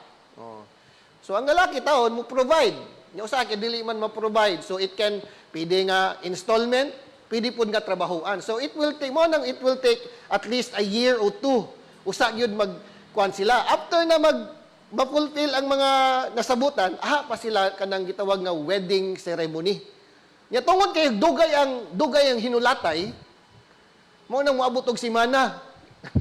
So ang lalaki taon mo provide. Nya usa ka dili man ma-provide. So it can pwede nga installment, pwede pud nga trabahoan. So it will take at least a year or two. Usa gyud magkuan sila. After na ma-fulfill ang mga nasabutan, pa sila kanang gitawag nga wedding ceremony. Nya tungod kay dugay ang hinulatay, mo nang moabot og simana.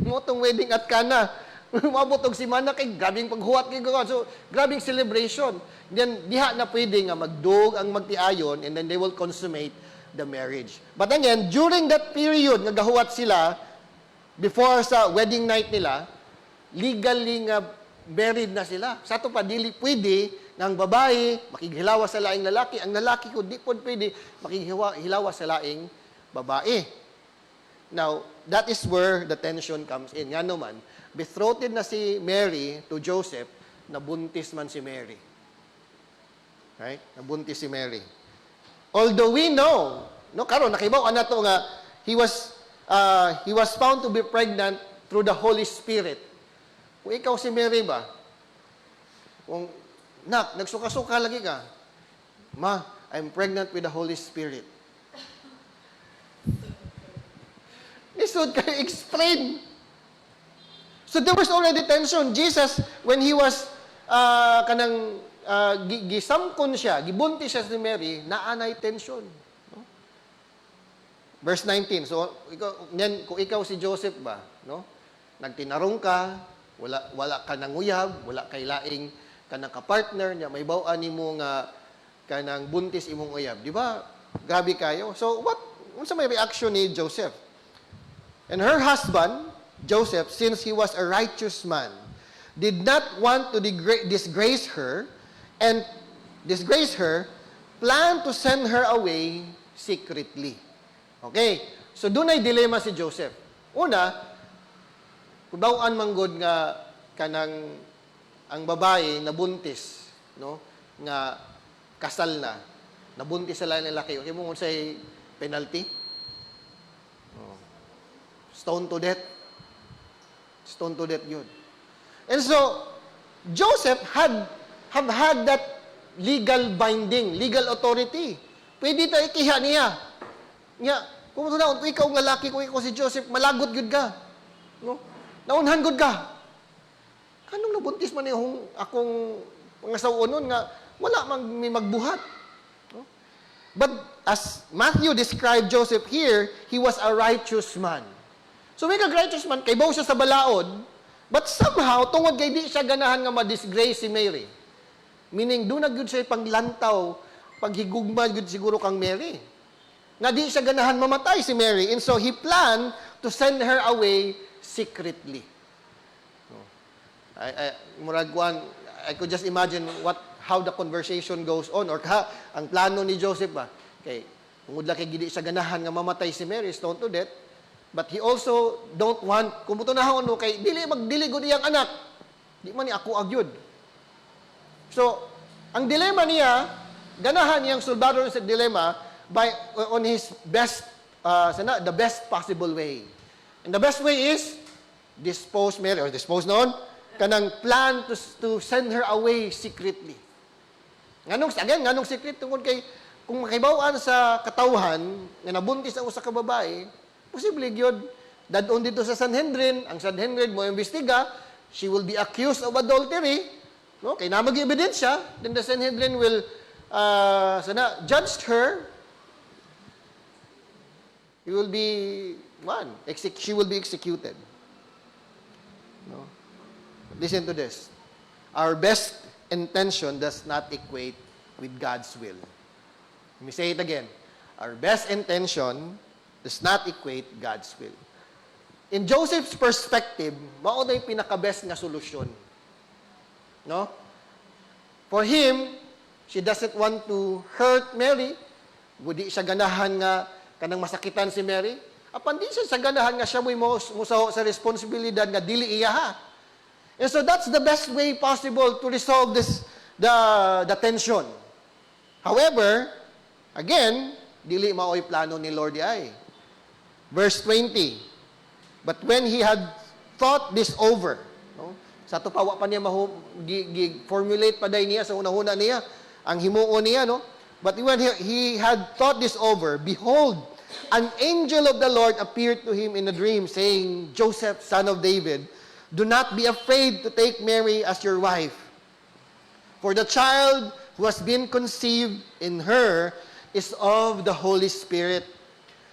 Mo tong wedding at kana. Moabot og simana kay grabing paghuwat kay God. So, grabing celebration. Then diha na pwede nga magdug ang magtiayon and then they will consummate the marriage. But again, during that period nga gahuwat sila before sa wedding night nila, legally nga married na sila. Sa to pa dili pwede nga ang babae makighilawa sa laing lalaki, ang lalaki ko di pud pwede makighilawa sa laing babae. Now, that is where the tension comes in. Nga naman, betrothed na si Mary to Joseph, nabuntis man si Mary. Right? Nabuntis si Mary. Although we know, karon nakibaw ana to nga he was found to be pregnant through the Holy Spirit. Kung ikaw si Mary ba, kung nagsuka-suka lagi ka, Ma, I'm pregnant with the Holy Spirit. Isod kayo explain. So there was already tension. Jesus, when he was gisamkon siya, gibuntis siya si Mary, naanay tension. No? Verse 19. So kung ikaw si Joseph ba, no? Nagtinarong ka, wala ka nang uyab, wala kay laing kanang ka-partner niya, may bawaan nimo nga kanang buntis imong uyab. Di ba? Grabe kayo. So unsa may reaction ni Joseph? And her husband, Joseph, since he was a righteous man, did not want to disgrace her, planned to send her away secretly. Okay? So, doon ay dilema si Joseph. Una, kudawaan manggod nga kanang ang babae nabuntis, no? Nga kasal na. Nabuntis sa lain lalaki. Okay mo say penalty. Oh. Stone to death. Stone to death yun. And so, Joseph have had that legal binding, legal authority. Pwede tayo ikiha niya. Nga, kung na, ikaw nga laki, kung ikaw si Joseph, malagot gud ka. No? Naunhan gud ka. Kanong nabuntis man yung akong mga saunon nga, wala may magbuhat. No? But as Matthew described Joseph here, he was a righteous man. So may kag-righteous man, kay bawo siya sa balaod, but somehow, tungod kay di siya ganahan nga ma-disgrace si Mary. Meaning, doon na gud siya panglantaw, paghigugma gud siguro kang Mary. Nga di siya ganahan mamatay si Mary. And so, he planned to send her away secretly. I could just imagine how the conversation goes on, or ang plano ni Joseph ba, kay, tungod lang kay gidi siya ganahan nga mamatay si Mary, stoned to death, but he also don't want, kung buto na no, kay magdiligo niyang anak. Di man ni ako agyod. So, ang dilema niya, ganahan niyang soldado sa dilema on his best, the best possible way. And the best way is, dispose Mary, or dispose noon, kanang plan to send her away secretly. Nganong secret, tungkol kay, kung makibawaan sa katawhan, na nabuntis ang usa ka babae, posible yun, dadon dito sa Sanhedrin, ang Sanhedrin mo imbestiga, she will be accused of adultery, no? Kaya na mag-ebidensya, then the Sanhedrin will judge her. She will be executed. No? Listen to this. Our best intention does not equate with God's will. Let me say it again. Our best intention does not equate God's will. In Joseph's perspective, mao na yung pinaka-best nga solusyon. No? For him, she doesn't want to hurt Mary. Budi siya ganahan nga kanang masakitan si Mary. Apan di siya sa ganahan nga siya mo'y musaho sa responsibilidad nga dili iya ha. And so that's the best way possible to resolve the tension. However, again, dili mao'y plano ni Lord ay. Verse 20, but when he had thought this over, no? Sa tupawa pa niya formulate pa day niya sa unahuna niya, ang himuon niya, no? But when he had thought this over, behold, an angel of the Lord appeared to him in a dream, saying, Joseph, son of David, do not be afraid to take Mary as your wife, for the child who has been conceived in her is of the Holy Spirit.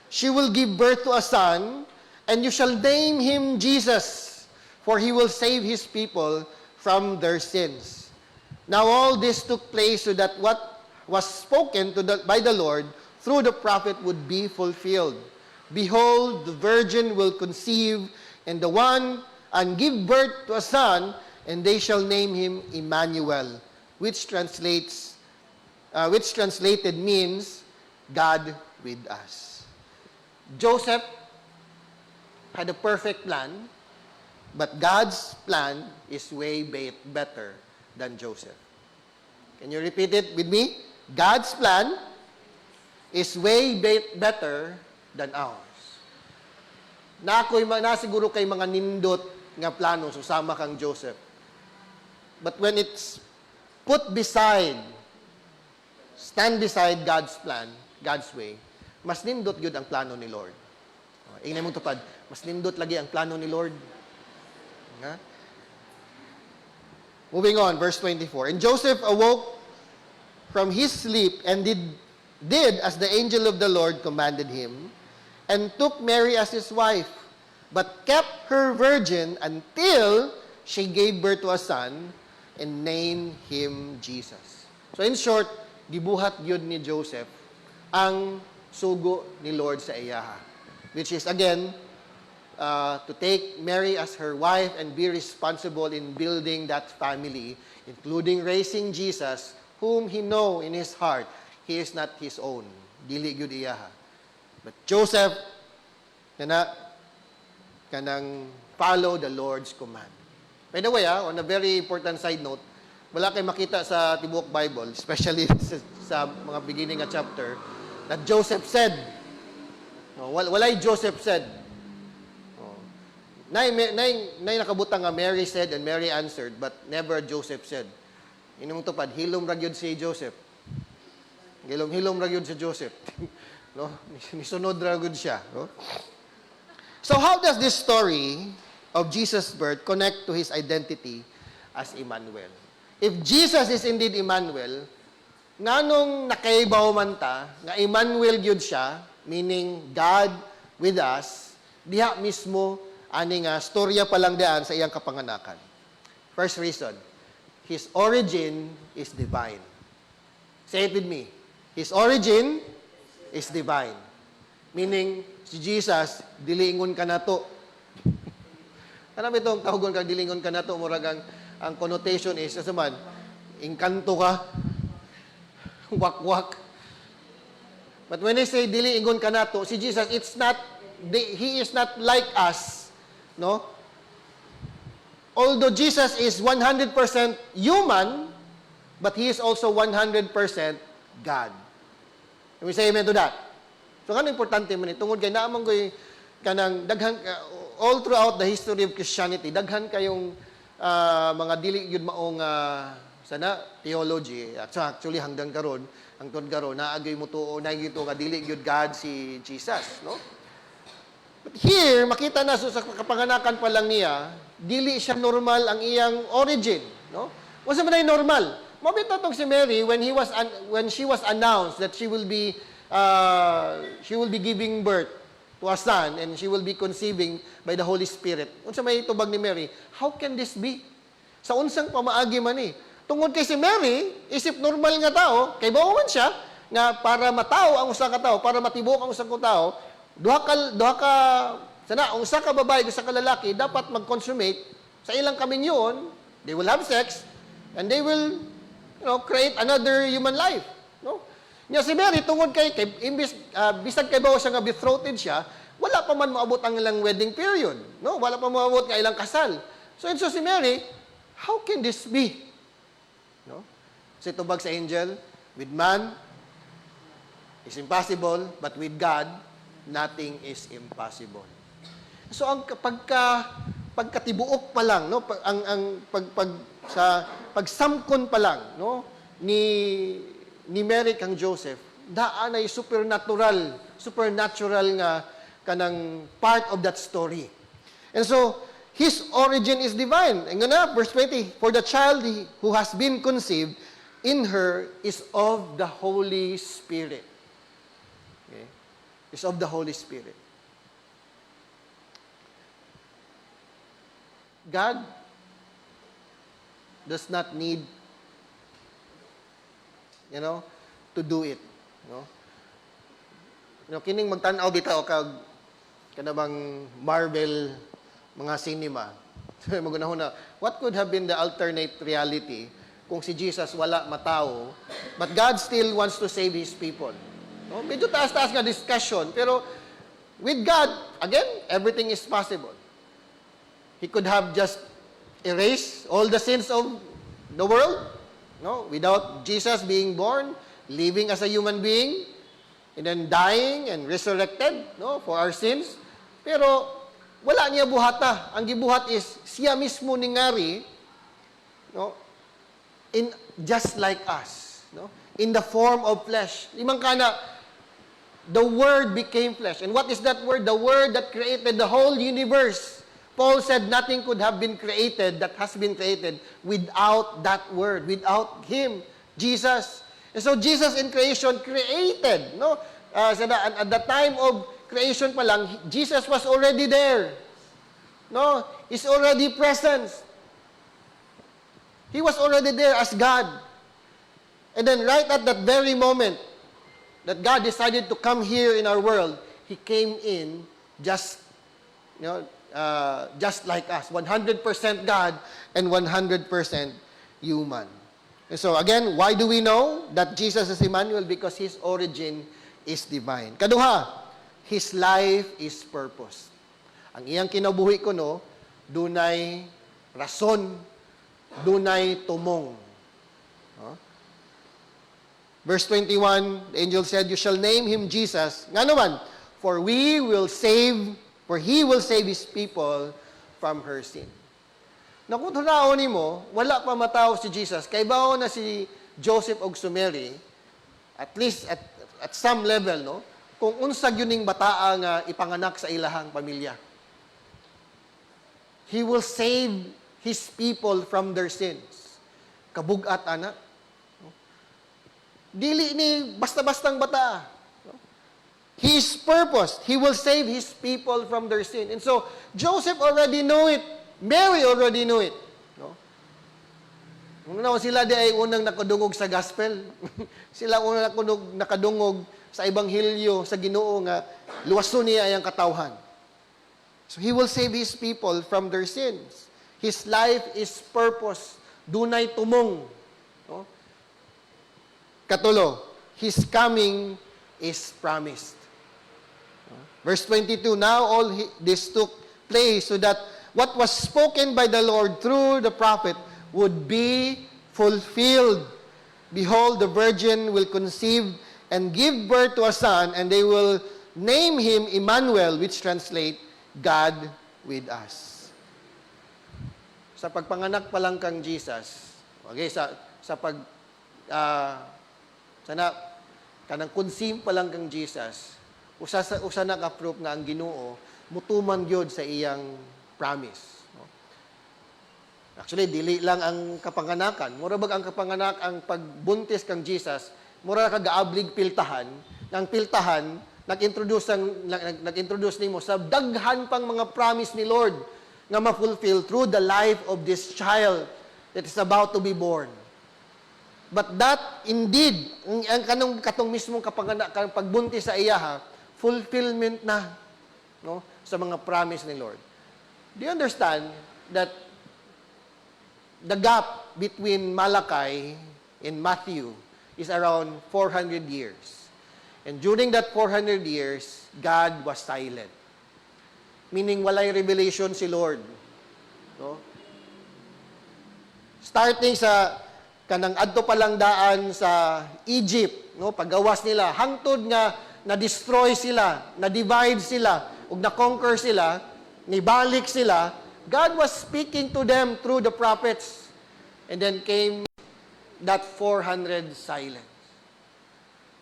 She will give birth to a son, and you shall name him Jesus, for he will save his people from their sins. Now all this took place so that what was spoken by the Lord through the prophet would be fulfilled. Behold, the virgin will conceive and give birth to a son, and they shall name him Emmanuel, which translated means God with us. Joseph had a perfect plan, but God's plan is way better than Joseph. Can you repeat it with me? God's plan is way better than ours. Nasiguro kay mga nindot nga plano susama kang Joseph. But when it's stand beside God's plan, God's way, mas nindot yun ang plano ni Lord. Ingnan mong tupad, mas nindot lagi ang plano ni Lord. Nga? Moving on, verse 24. And Joseph awoke from his sleep and did as the angel of the Lord commanded him, and took Mary as his wife, but kept her virgin until she gave birth to a son, and named him Jesus. So in short, gibuhat yun ni Joseph ang sugo ni Lord sa iyaha, which is again, to take Mary as her wife and be responsible in building that family, including raising Jesus, whom he know in his heart, he is not his own. Dili gyud iyaha. But Joseph, kanang follow the Lord's command. By the way, on a very important side note, wala kayo makita sa Tibuok Bible, especially sa mga beginning of chapter, that Joseph said, No, walay Joseph said. Oh. Nay nakabutang nga Mary said and Mary answered, but never Joseph said. Inong tupad, hilom ra gyud si Joseph. Hilom ra gyud si Joseph. No? Nisunod ra gyud siya, no? So how does this story of Jesus' birth connect to his identity as Emmanuel? If Jesus is indeed Emmanuel, nganong nakaibaw man ta, nga Emmanuel gyud siya, meaning God with us, diha mismo ani nga storya pa lang diyan sa iyang kapanganakan. First reason, his origin is divine. Say it with me. His origin is divine. Meaning, si Jesus, dilingon ka na to. Ano ba itong tawagon ka, dilingon ka na to? Murag ang connotation is, asa man, engkanto ka, wak-wak. But when they say dilingon ka na to, si Jesus, he is not like us. No? Although Jesus is 100% human, but he is also 100% God. Can we say amen to that? So, kano importante man tungod kay naamang ko'y kanang daghan, all throughout the history of Christianity, daghan kayong mga dili yun maong sana theology. Actually, hanggang karon, hangtod karon, naagay mo to, naagito nga dili yun God si Jesus, no? But here, makita na sa kapanganakan pa lang niya, dili siya normal ang iyang origin, no? Wasa man ay normal. Mabito tong si Mary when she was announced that she will be giving birth to a son and she will be conceiving by the Holy Spirit. Unsa may tubag ni Mary? How can this be? Sa unsang pamaagi man ni. Tungod kay si Mary, isip normal nga tao, kay bawo man siya nga para matao ang usa ka tao, para matibok ang usa ka tao, duha ka sana usa ka babae usa ka lalaki dapat mag-consummate sa ilang kaminyon, they will have sex and they will create another human life, no? Nya si Mary tungod kay imbis bisag kay bawo siya nga betrothed siya, wala pa man moabot ang ilang wedding period, no? Wala pa moabot nga ilang kasal. So si Mary, how can this be? No? Kasi tubag sa angel, with man is impossible, but with God nothing is impossible. So ang pagkatibuok pa lang, no, sa pagsamkon pa lang, no, ni Mary kang Joseph, daan ay supernatural nga kanang part of that story. And so his origin is divine. And nga verse 20, for the child who has been conceived in her is of the Holy Spirit. Okay? Is of the Holy Spirit. God does not need, to do it. Kining magtanaw bitaw kag kanabang Marvel mga cinema. So magunahon na, what could have been the alternate reality kung si Jesus wala matao, but God still wants to save His people? No? Medyo taas-taas nga discussion, pero with God, again, everything is possible. He could have just erased all the sins of the world, no? Without Jesus being born, living as a human being, and then dying and resurrected, no, for our sins. Pero wala niya buhata. Ang gibuhat is siya mismo ningari, no, in just like us, no, in the form of flesh. Limang kana, the Word became flesh. And what is that Word? The Word that created the whole universe. Paul said nothing could have been created that has been created without that Word, without Him, Jesus. And so Jesus in creation created, no? At the time of creation pa lang, Jesus was already there. No? He's already present. He was already there as God. And then right at that very moment that God decided to come here in our world, He came in just like us, 100% God and 100% human. And so again, why do we know that Jesus is Emmanuel? Because His origin is divine. Kaduha, His life is purpose. Ang iyang kinabuhi ko, no, dunay rason, dunay tumong. Verse 21, the angel said, you shall name him Jesus. Nga naman, For he will save his people from her sin. Na kung tunaon mo, wala pa matao si Jesus, kay bao na si Joseph og si Mary, at least at some level, no? Kung unsag yun ning bataa nga ipanganak sa ilahang pamilya. He will save his people from their sins. Kabugat, anak. No? Dili ni basta-bastang bata. No? His purpose, he will save his people from their sin. And so, Joseph already know it. Mary already knew it. No? Una sila di ay unang nakadungog sa gospel. Sila unang nakadungog sa ebanghelyo sa Ginoo nga luwason niya ang katawhan. So he will save his people from their sins. His life is purpose. Dunay tumong. No? Katulo, his coming is promised. No? Verse 22, now all this took place so that what was spoken by the Lord through the prophet would be fulfilled. Behold, the virgin will conceive and give birth to a son, and they will name him Emmanuel, which translate God with us. Sa pagpanganak pa lang kang Jesus, okay, sa pag sana kanang conceive pa lang kang Jesus, usa na ka proof nga ang Ginoo mutuman gyud sa iyang promise. No? Actually, dili lang ang kapanganakan. Mura bag ang kapanganak, ang pagbuntis kang Jesus, mura ka gaablig piltahan, ng piltahan, nag-introduce nimo sa daghan pang mga promise ni Lord nga ma-fulfill through the life of this child that is about to be born. But that, indeed, ang katong mismong kapanganak, pagbuntis sa iyaha, fulfillment na, no, sa mga promise ni Lord. Do you understand that the gap between Malachi and Matthew is around 400 years? And during that 400 years, God was silent. Meaning, walay revelation si Lord. No? Starting sa kanang adto palang daan sa Egypt, no, paggawas nila, hangtod nga na-destroy sila, na-divide sila, ug na-conquer sila, nibalik sila, God was speaking to them through the prophets. And then came that 400 silence.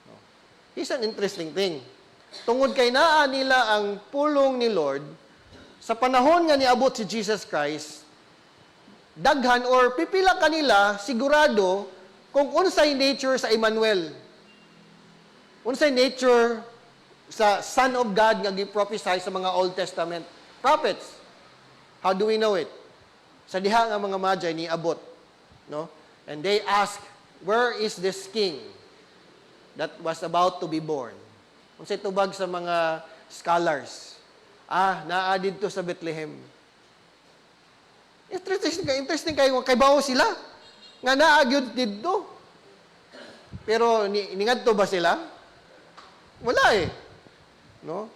No. It's an interesting thing. Tungod kay naa nila ang pulong ni Lord, sa panahon nga niabot si Jesus Christ, daghan or pipila kanila sigurado kung unsay nature sa Emmanuel. Unsay nature sa Son of God nga gi-prophesy sa mga Old Testament prophets. How do we know it? Sa diha nga mga magi niabot, no? And they ask, where is this king that was about to be born? Unsay tubag sa mga scholars? Naa didto sa Bethlehem. Interesting kayo, kay bao sila. Nga naagyod didto. Pero ningadto ba sila? Wala eh. No?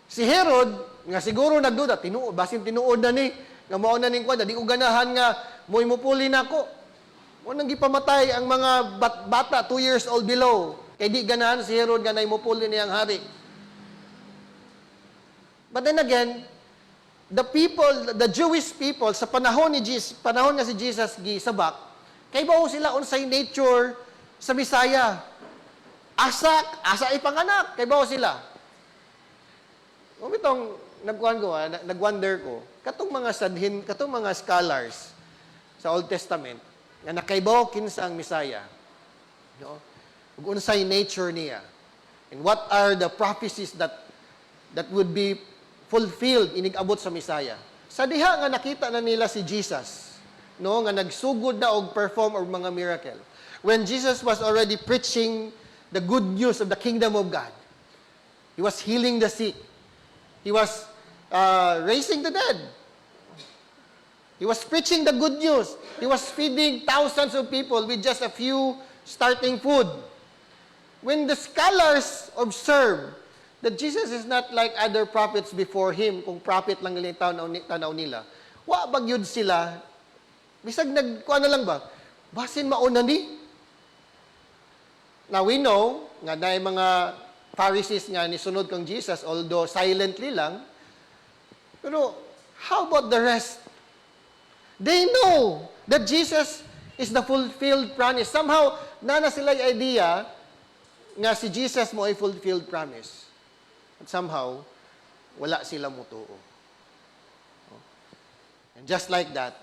Si Herod, nga siguro nagduda, basin tinuod na ni, nga mao na ning kwada, di ko ganahan nga, mo'y mupuli na ko. O nang gipamatay ang mga bata, 2 years old below. Kay di ganahan si Herod nga na mupuli niyang hari. But then again, the Jewish people sa panahon nga si Jesus gisabak, kay bao sila unsay nature sa Bisaya. Asa ipanganak, kay bao sila. Umitong nagwonder ko, katong mga sadhin, katong mga scholars sa Old Testament nga nakaibaw kinsa ang Messiah. No? Ug unsay nature niya. And what are the prophecies that would be fulfilled, inigabot sa Messiah. Sa diha nga nakita na nila si Jesus, no, nga nagsugod na og perform og mga miracle. When Jesus was already preaching the good news of the kingdom of God. He was healing the sick. He was raising the dead. He was preaching the good news. He was feeding thousands of people with just a few starting food. When the scholars observe that Jesus is not like other prophets before him, kung prophet lang nila tanaw nila, wa bagyod sila, bisag kuha na lang ba, basin mauna ni. Now we know, nga na mga Pharisees nga ni sunod kang Jesus, although silently lang. Pero how about the rest? They know that Jesus is the fulfilled promise. Somehow, nana sila yung idea nga si Jesus mo ay fulfilled promise. At somehow, wala sila mutuo. And just like that,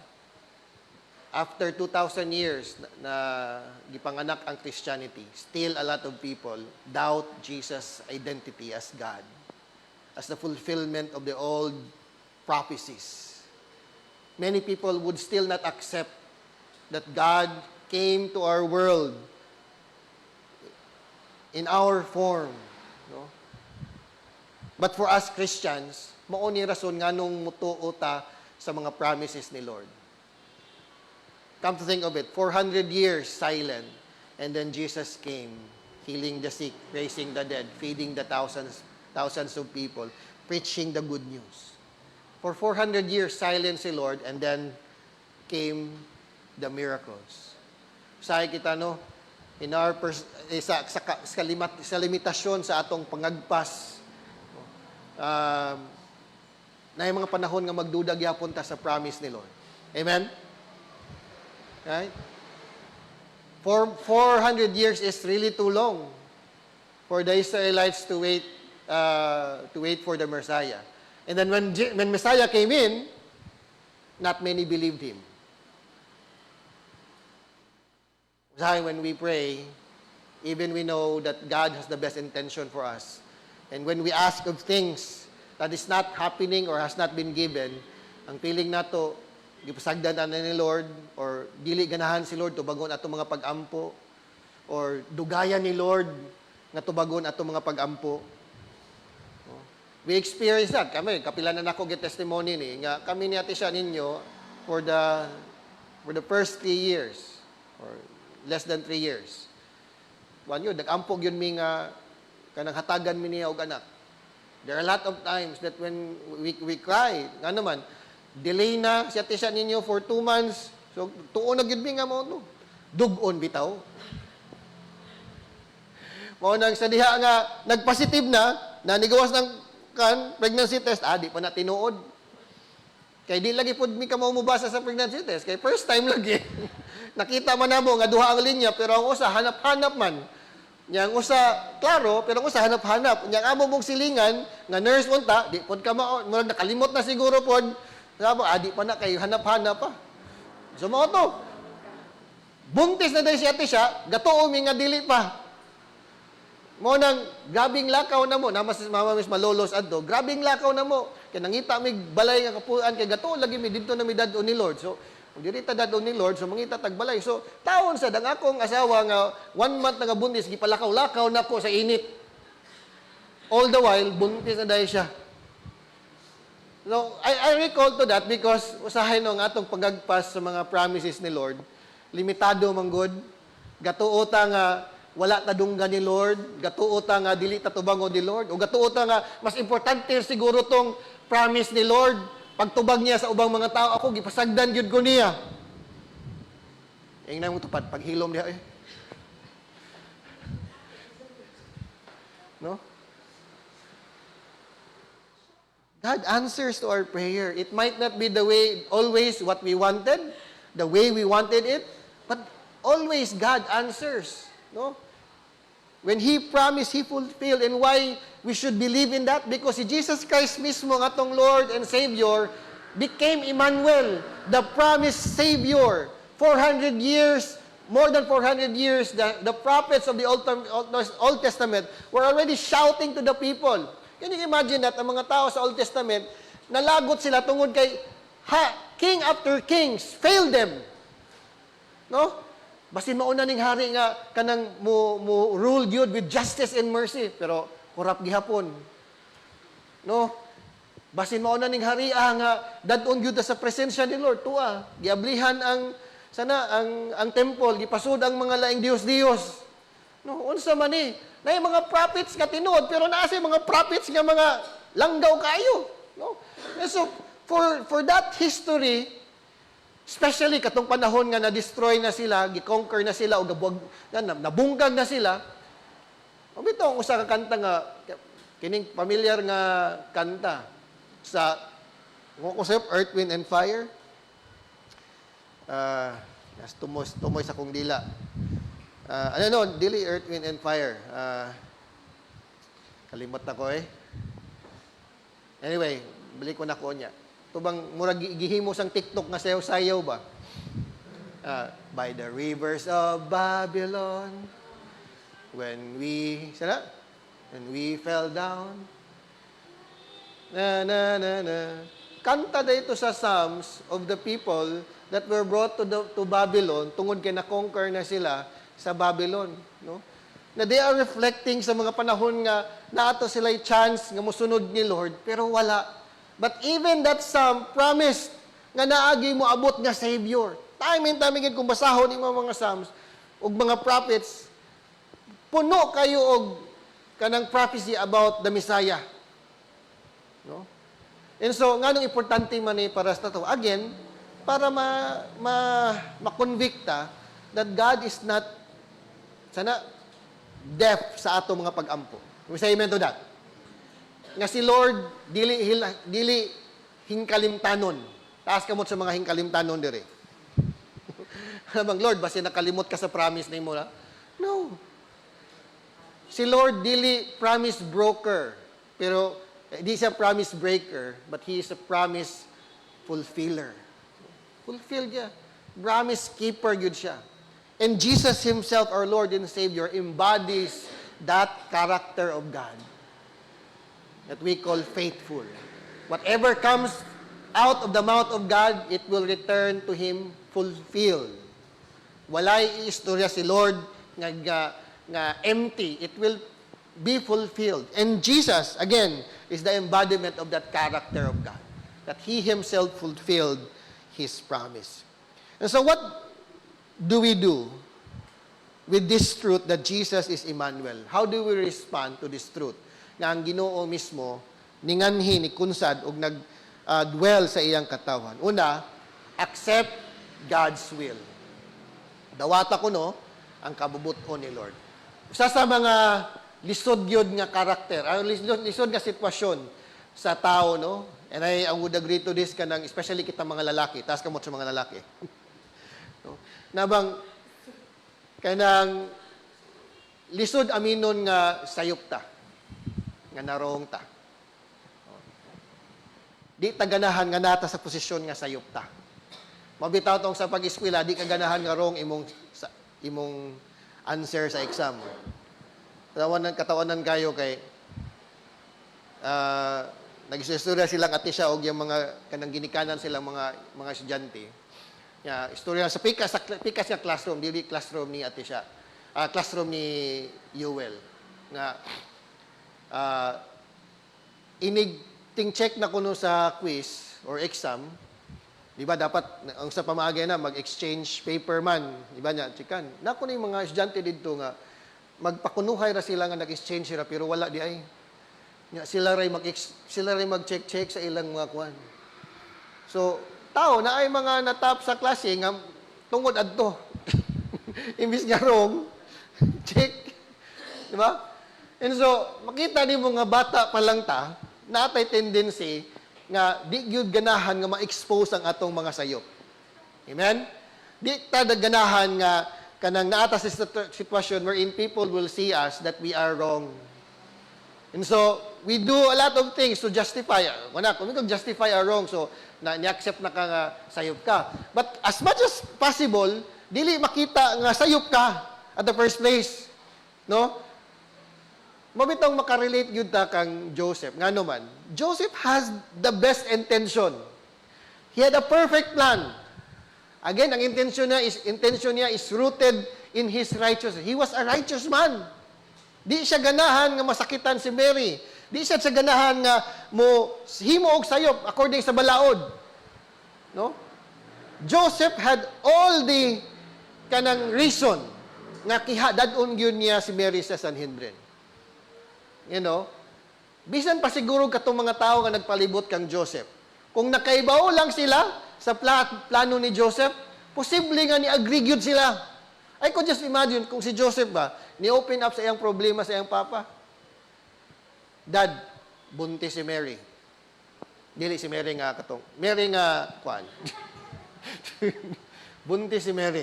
after 2,000 years na gipanganak ang Christianity, still a lot of people doubt Jesus' identity as God, as the fulfillment of the old prophecies. Many people would still not accept that God came to our world in our form. No? But for us Christians, mao ni rason nganong mutuo ta sa mga promises ni Lord. Come to think of it, 400 years silent, and then Jesus came, healing the sick, raising the dead, feeding the thousands of people, preaching the good news. For 400 years silent si Lord, and then came the miracles. Sa kita no, in our sa limitasyon sa atong pangagpas, na yung mga panahon nga magduda gyapon ta sa promise ni Lord. Amen? Right? For 400 years is really too long for the Israelites to wait for the Messiah. And then when Messiah came in, not many believed him. That's when we pray, even we know that God has the best intention for us. And when we ask of things that is not happening or has not been given, ang feeling nato, gipasagdan na ni Lord, or dili ganahan si Lord, tubagon ato mga pag-ampo, or dugayan ni Lord, nga tubagon ato mga pag-ampo. We experience that. Kami, kapila na nako get testimony ni, nga kami ni ate siya ninyo for the first 3 years, or less than 3 years. Wan yun, nag-ampog yun mi nga, kanang hatagan mi niya og anak. There are a lot of times that when we cry, nga naman, delay na siya tisya ninyo for 2 months. So, tuon na gid mi nga mo no. Dugon bitaw. Mao nang sa diha nga nagpositive na nigawas ng pregnancy test, di pa na tinuod. Kay di lagi pud mi ka mubasa sa pregnancy test, kay first time lagi. Nakita man namo nga duha ang linya pero ang usa hanap-hanap man. Yang usa klaro pero ang usa hanap-hanap. Yang amo mong silingan nga nurse unta, di pod ka murag nakalimot na siguro pod. Sabi, di pa na kayo, hanap-hanap pa. So, mga to. Buntis na dahil siya siya, gato umi nga dili pa. Mo nang, grabing lakaw na mo, namas mama mis malolos adto, grabing lakaw na mo. Kaya nangita mig balay nga kapuan, kay gato lagi mi dito na mi dado ni Lord. So, kung dirita dado ni Lord, so mangita tagbalay. So, taon sa dang akong asawa nga, 1 month nga buntis, gipalakaw-lakaw na ko sa init. All the while, buntis na dahil siya. So, I recall to that because usahay no nga atong pagagpas sa mga promises ni Lord, limitado man good, gatuota nga wala ta dunggan ni Lord, gatuota nga dili ta tubango ni Lord, o gatuota nga mas importante siguro tong promise ni Lord, pagtubag niya sa ubang mga tao, ako gipasagdan gyud ko niya. Ingnan mo tupad paghilom diha No? God answers to our prayer. It might not be the way, always what we wanted, the way we wanted it, but always God answers. No? When He promised, He fulfilled. And why we should believe in that? Because si Jesus Christ mismo, ang atong Lord and Savior, became Emmanuel, the promised Savior. 400 years, more than 400 years, the prophets of the Old Testament were already shouting to the people. Can you imagine that ang mga tao sa Old Testament, nalagot sila tungod kay king after kings failed them. No? Basin mauna ning hari nga kanang mo rule gyud with justice and mercy, pero korap gihapon. No? Basin mauna ning hari nga dadon gyud sa presensya ni Lord, tuwa, giablihan ang temple, gipasud ang mga laing dios-dios. No, unsa man ni? Na yung mga prophets nga tinuod, pero naasa yung mga prophets nga mga langgaw kayo. No? And so, for that history, especially katong panahon nga na-destroy na sila, gi-conquer na sila, o nabungkag na sila, O bitaw usa ka kanta nga kining familiar nga kanta sa concept Earth, Wind and Fire. Nas tumoy sa kong dila. Dili Earth, Wind and Fire. Kalimot na ko eh. Anyway, balik ko na ko niya. Tubang murag gihimo sang TikTok nga sayaw-sayaw ba? By the rivers of Babylon, when we fell down, kanta dito sa Psalms of the people that were brought to Babylon, tungod kay na-conquer na sila sa Babylon, no? Na they are reflecting sa mga panahon nga naato sila'y chance nga mosunod ni Lord, pero wala. But even that psalm promised nga naagi mo abot nga Savior. Time and time again, kung basahon yung mga psalms ug mga prophets, puno kayo og kanang prophecy about the Messiah. No? And so, nga nung importante man ni para sa to, again, para ma-convicta that God is not deaf sa ato mga pag-ampo. We say amen to that. Nga si Lord, dili hingkalimtanon. Taas kamot sa mga hingkalimtanon dire. Habang Lord, basta nakalimot ka sa promise na mo na? No. Si Lord, dili promise broker. Pero, di siya promise breaker, but He is a promise fulfiller. Fulfill niya. Promise keeper yun siya. And Jesus Himself, our Lord and Savior, embodies that character of God that we call faithful. Whatever comes out of the mouth of God, it will return to Him fulfilled. Walay istorya si Lord nga empty. It will be fulfilled. And Jesus, again, is the embodiment of that character of God. That He Himself fulfilled His promise. And so what do we do with this truth that Jesus is Emmanuel? How do we respond to this truth? Nga ang Ginoo mismo ninganhi ni kunsad ug nag-dwell sa iyang katawan. Una, accept God's will. Dawata ko no ang kabubuton ni Lord. Usa sa mga lisod gyud nga karakter, lisod nga sitwasyon sa tao, no? And I would agree to this kanang especially kita mga lalaki, taas kamot sa mga lalaki. No? Nabang kanang lisod aminon nga sayop ta, nga narong ta. Di taganahan nga nata sa posisyon nga sayop ta. Mabitaw tong sa pag-eskwela, di kaganahan nga wrong imong answer sa exam. Katawanan kayo kay nag-istorya silang ati siya og yung mga kanang ginikanan silang mga estudyante. Ya, istorya sa pikas nga classroom, dili classroom ni ati siya. Classroom ni Yuel nga inig check na kuno sa quiz or exam. Di ba dapat ang sa pamaagay na mag-exchange paper man, di ba nya chikan. Nako ni mga estudyante didto nga magpakunuhay ra sila nga nag-exchange ra pero wala di ay. Nya sila ray mag-check sa ilang mga kuan. So, tao na ay mga natap sa klase nga tungod adto. Imbis nga wrong, check. Di ba? And so, makita ni mga bata pa lang ta, natay tendency nga di gyud ganahan nga ma-expose ang atong mga sayop. Amen? Di ta ganahan nga kanang naata sa sitwasyon wherein people will see us that we are wrong. And so, we do a lot of things to justify. Kung justify our wrong, so ni-accept na ka nga sayop ka. But as much as possible, dili makita nga sayop ka at the first place. No? Mabitang makarelate yun ta kang Joseph. Nga naman, Joseph has the best intention. He had a perfect plan. Again, ang intention niya is rooted in his righteousness. He was a righteous man. Di siya ganahan nga masakitan si Mary. Di siya ganahan nga himo og sayop according sa balaod. No? Joseph had all the kanang reason nga dadon gyud niya si Mary sa Sanhedrin. You know, bisan pa siguro katong mga tao nga nagpalibot kang Joseph. Kung nakaibaw lang sila sa plano ni Joseph, posible nga ni agree gyud sila. I could just imagine kung si Joseph ba, ni-open up sa iyang problema sa iyang papa. Dad, buntis si Mary. Dili si Mary nga katong. Mary nga, kuan. Buntis si Mary.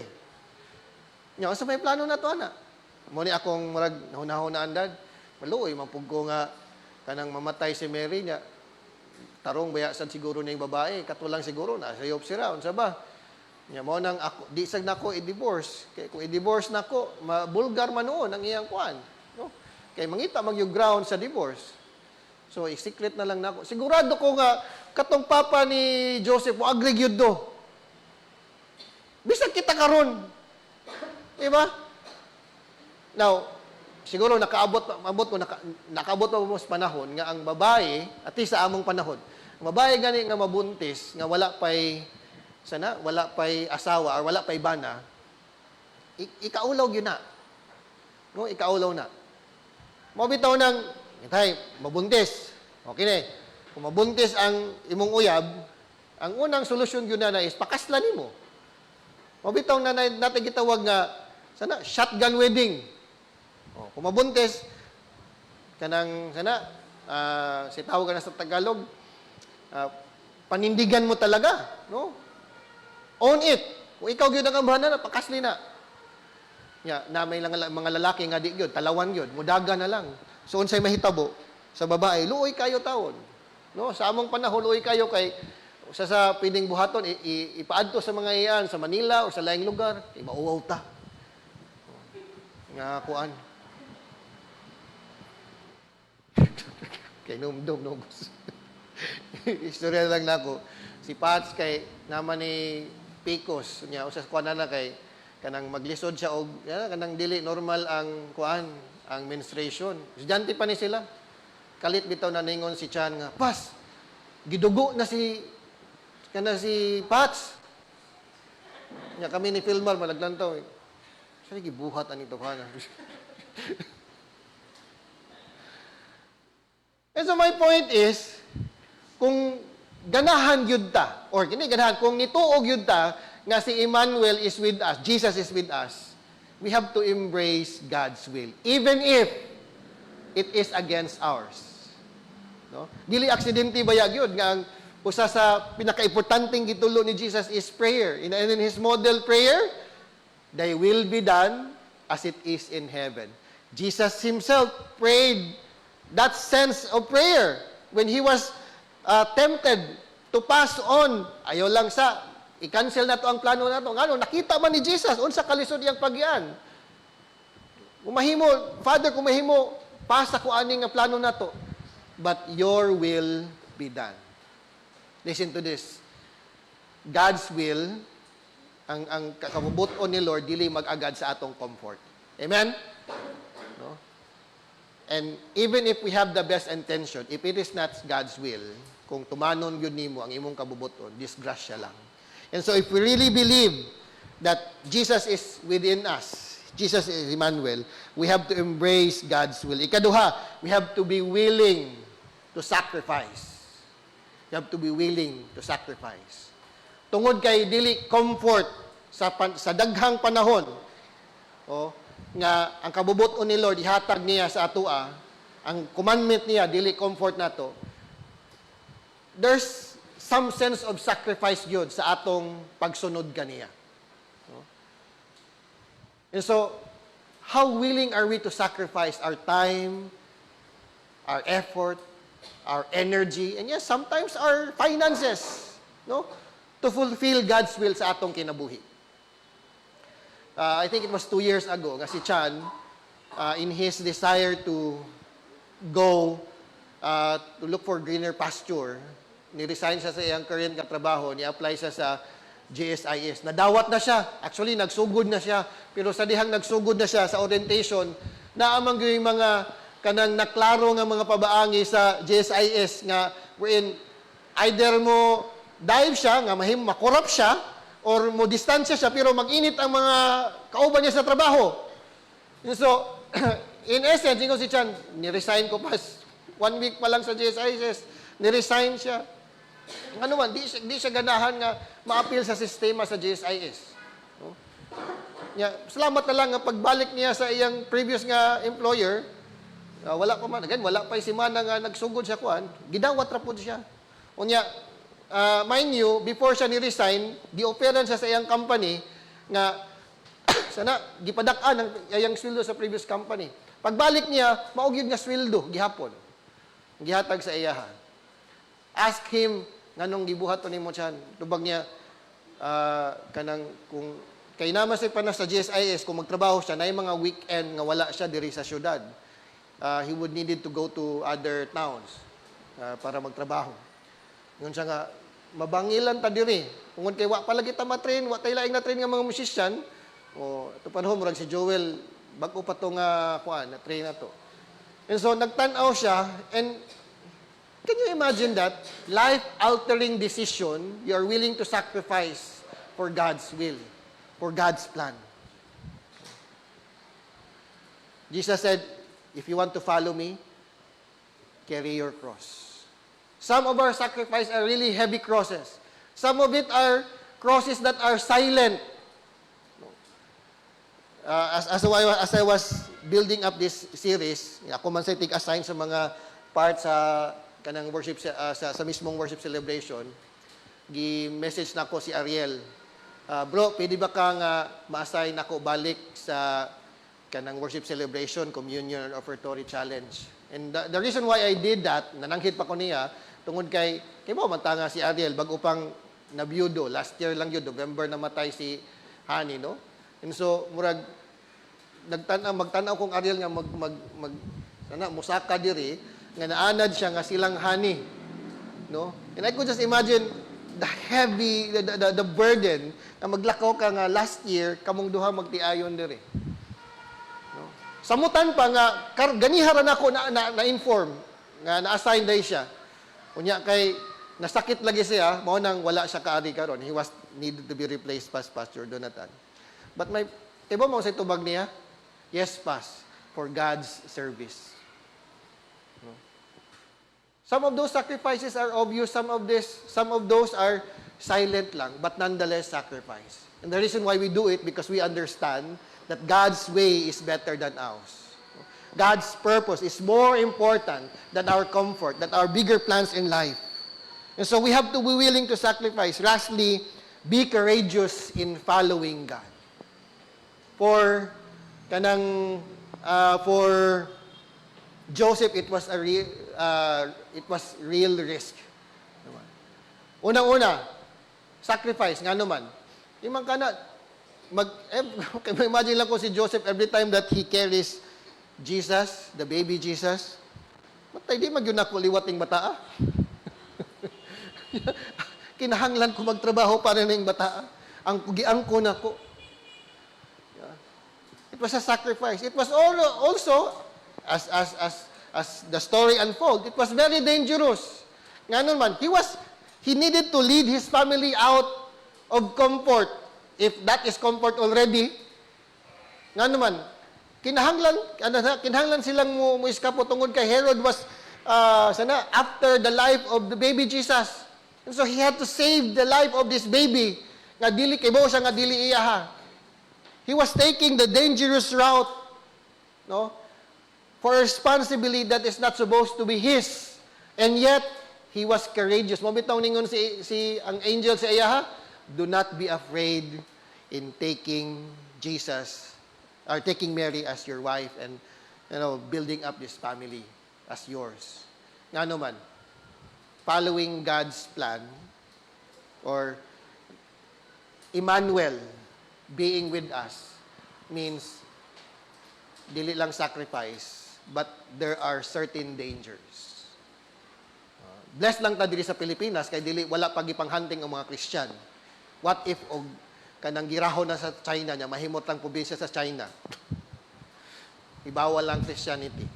Nya, sa may plano na to, ana. Muni akong marag nahunahunaan, Dad. Maluoy, mampugko nga kanang mamatay si Mary niya. Tarong bayasan siguro na yung babae. Katulang siguro na sayop sira. Unsa ba? Nya mo nang ako, di sag nako i-divorce. Kay kung i-divorce nako, mabulgar man noon ang iyang kuan, no? Kay mangita mag yung ground sa divorce. So i-secret na lang nako. Sigurado ko nga katong papa ni Joseph mo agree gyud do. Bisag kita karon. Di ba? Now, siguro nakaabot pa mo sa panahon nga ang babae, at least sa among panahon, ang babae gani nga mabuntis, nga wala pa'y asawa, or wala pa'y bana, ikaulaw yun na. No, ikaulaw na. Mabitaw ng, itay, mabuntis. Okay na. Kung mabuntis ang imong uyab, ang unang solusyon yun na is, pakaslan mo. Mabitaw na natin gitawag nga, shotgun wedding. Kung mabuntis, si tawag ka na sa Tagalog, panindigan mo talaga, no? Own it. Kung ikaw gyud ang ambahan na, pakasli na. Na may lang mga lalaki nga di gyud, talawan gyud, mudaga na lang. So unsay mahitabo sa babae, luoy kayo taon. No, sa among panahon luoy kayo kay sa pwedeng buhaton ipaadto sa mga iyan sa Manila o sa laing lugar, kay mauwaw ta. Nga kuan. Kay nom. Istorya lang nako. Si Pats kay naman ni Picos nya usas kuan na kay kanang maglisod siya og kanang dili normal ang kuan ang menstruation. Estudyante pa ni sila. Kalit bitaw na ningon si Chan nga, "Pas, gidugo na si Pats." Nya kami ni Filmar malaglantaw. Sa gibuhat ani to kana. And so my point is, kung ganahan yun ta, or kini ganahan, kung nituog yun ta, nga si Emmanuel is with us, Jesus is with us, we have to embrace God's will, even if it is against ours. No? Dili aksidente bayag yun, nga ang usa sa pinaka-importanting gitulo ni Jesus is prayer. In His model prayer, thy will be done as it is in heaven. Jesus Himself prayed that sense of prayer when He was tempted to pass on. Ayaw lang sa, i-cancel na to ang plano na to. Ngano, nakita man ni Jesus, unsa kalisod iyang pagyan. Kumahimo, Father, kumahimo, pasa ko aning nga plano na to. But your will be done. Listen to this. God's will, ang kakabubuton ni Lord, dili mag-agad sa atong comfort. Amen? No? And even if we have the best intention, if it is not God's will, kung tumanon yun nimo ang imong kabubuton, disgrasya lang. And so if we really believe that Jesus is within us, Jesus is Emmanuel, we have to embrace God's will. Ikaduha, we have to be willing to sacrifice. You have to be willing to sacrifice. Tungod kay dili comfort sa daghang panahon, nga ang kabubuton ni Lord ihatag niya sa atoa, ang commandment niya dili comfort nato. There's some sense of sacrifice gyud sa atong pagsunod kaniya. And so, how willing are we to sacrifice our time, our effort, our energy, and yes, sometimes our finances, no? To fulfill God's will sa atong kinabuhi. I think it was 2 years ago, nga si Chan, in his desire to go to look for greener pasture, ni-resign siya sa iyang current katrabaho, ni-apply siya sa GSIS. Nadawat na siya. Actually, nagsugod na siya. Pero sa dihang nagsugod na siya sa orientation, naamang yung mga kanang naklaro nga mga pabaangi sa GSIS nga wherein either mo dive siya, nga makorap siya, or mo distansya siya, pero mag-init ang mga kauban niya sa trabaho. And so, in essence, yung si Chan, ni-resign ko pa, 1 week pa lang sa GSIS, ni-resign siya. Ano man, di siya ganahan nga ma-appeal sa sistema sa GSIS. No? Salamat na lang nga pagbalik niya sa iyang previous nga employer, wala pa man, again, wala pa si mana nga nagsugod siya kuan, gidawat ra pud siya. Unya, mind you, before siya ni-resign, gi-operan siya sa iyang company nga sana gipadak-an ang iyang sweldo sa previous company. Pagbalik niya, maog yun nga sweldo gihapon. Gihatag sa iyaha. Ask him nganong gibuhat nimo siya. Tubag niya kanang kung kay naman siya pa na sa GSIS kung magtrabaho siya na mga weekend nga wala siya diri sa syudad. He would needed to go to other towns para magtrabaho. Ngun siya nga mabangilan ta diri. Tungod kay wa palagi ta matrain, wa tay laing na train nga mga musician. O ito panahon murag si Joel bag-o pa to nga kuan na train na to. And so nagtan-aw siya and can you imagine that life-altering decision you are willing to sacrifice for God's will, for God's plan. Jesus said, if you want to follow me, carry your cross. Some of our sacrifices are really heavy crosses. Some of it are crosses that are silent. As I was building up this series, ako man sa tig-assign sa mga parts sa kanang worship sa mismong worship celebration, gi-message na ako si Ariel. Bro, pwede ba kang ma-assign ako balik sa kanang worship celebration, communion, or offertory challenge? And the reason why I did that, nananghit pa ko niya, tungod kay mo, mantanga si Ariel, bago pang nabiyudo, last year lang yun, November namatay si Hani, no? And so, murag, magtanaw kong Ariel nga musaka diri, nga naanad siya nga silang Hani, no? And I could just imagine the heavy, the burden, na maglakaw ka nga last year, kamong duha magtiayon diri. No? Samutan pa nga, ganiharan ako na-inform, nga na-assign day siya. Unya kay, nasakit lagi siya, mao nang wala siya kaari karon. He was needed to be replaced by Pastor Donatan. But tiba mo sa tubag niya, yes, Pas, for God's service. No? Some of those sacrifices are obvious, some of those are silent lang, but nonetheless sacrifice. And the reason why we do it, because we understand that God's way is better than ours. God's purpose is more important than our comfort, than our bigger plans in life. And so we have to be willing to sacrifice. Lastly, be courageous in following God. For Joseph, it was real risk. Unang-una, sacrifice nga naman. Imang kana imagine lang ko si Joseph every time that he carries Jesus, the baby Jesus. Matay di magyud ako liwating bataa. Kinahanglan ko magtrabaho para ning bataa. Ang giangko nako. It was a sacrifice. It was also as the story unfolds, it was very dangerous. Nga naman, he needed to lead his family out of comfort. If that is comfort already, nga naman, kinahanglan silang mo iskapo tungod kay Herod was after the life of the baby Jesus. And so he had to save the life of this baby. Nga dili kay mo siya nga dili iyaha. He was taking the dangerous route, no? For a responsibility that is not supposed to be his. And yet, he was courageous. Mabitaw ningon si ang angel sa iyaha, do not be afraid in taking Jesus or taking Mary as your wife and building up this family as yours. Nga naman, following God's plan or Emmanuel being with us means dili lang sacrifice, but there are certain dangers. Blessed lang ta diri sa Pilipinas kay dili wala pagipang-hunting ang mga Christian. What if kanang girahon na sa China niya mahimot lang pobisya sa China? Ibawal lang Christianity.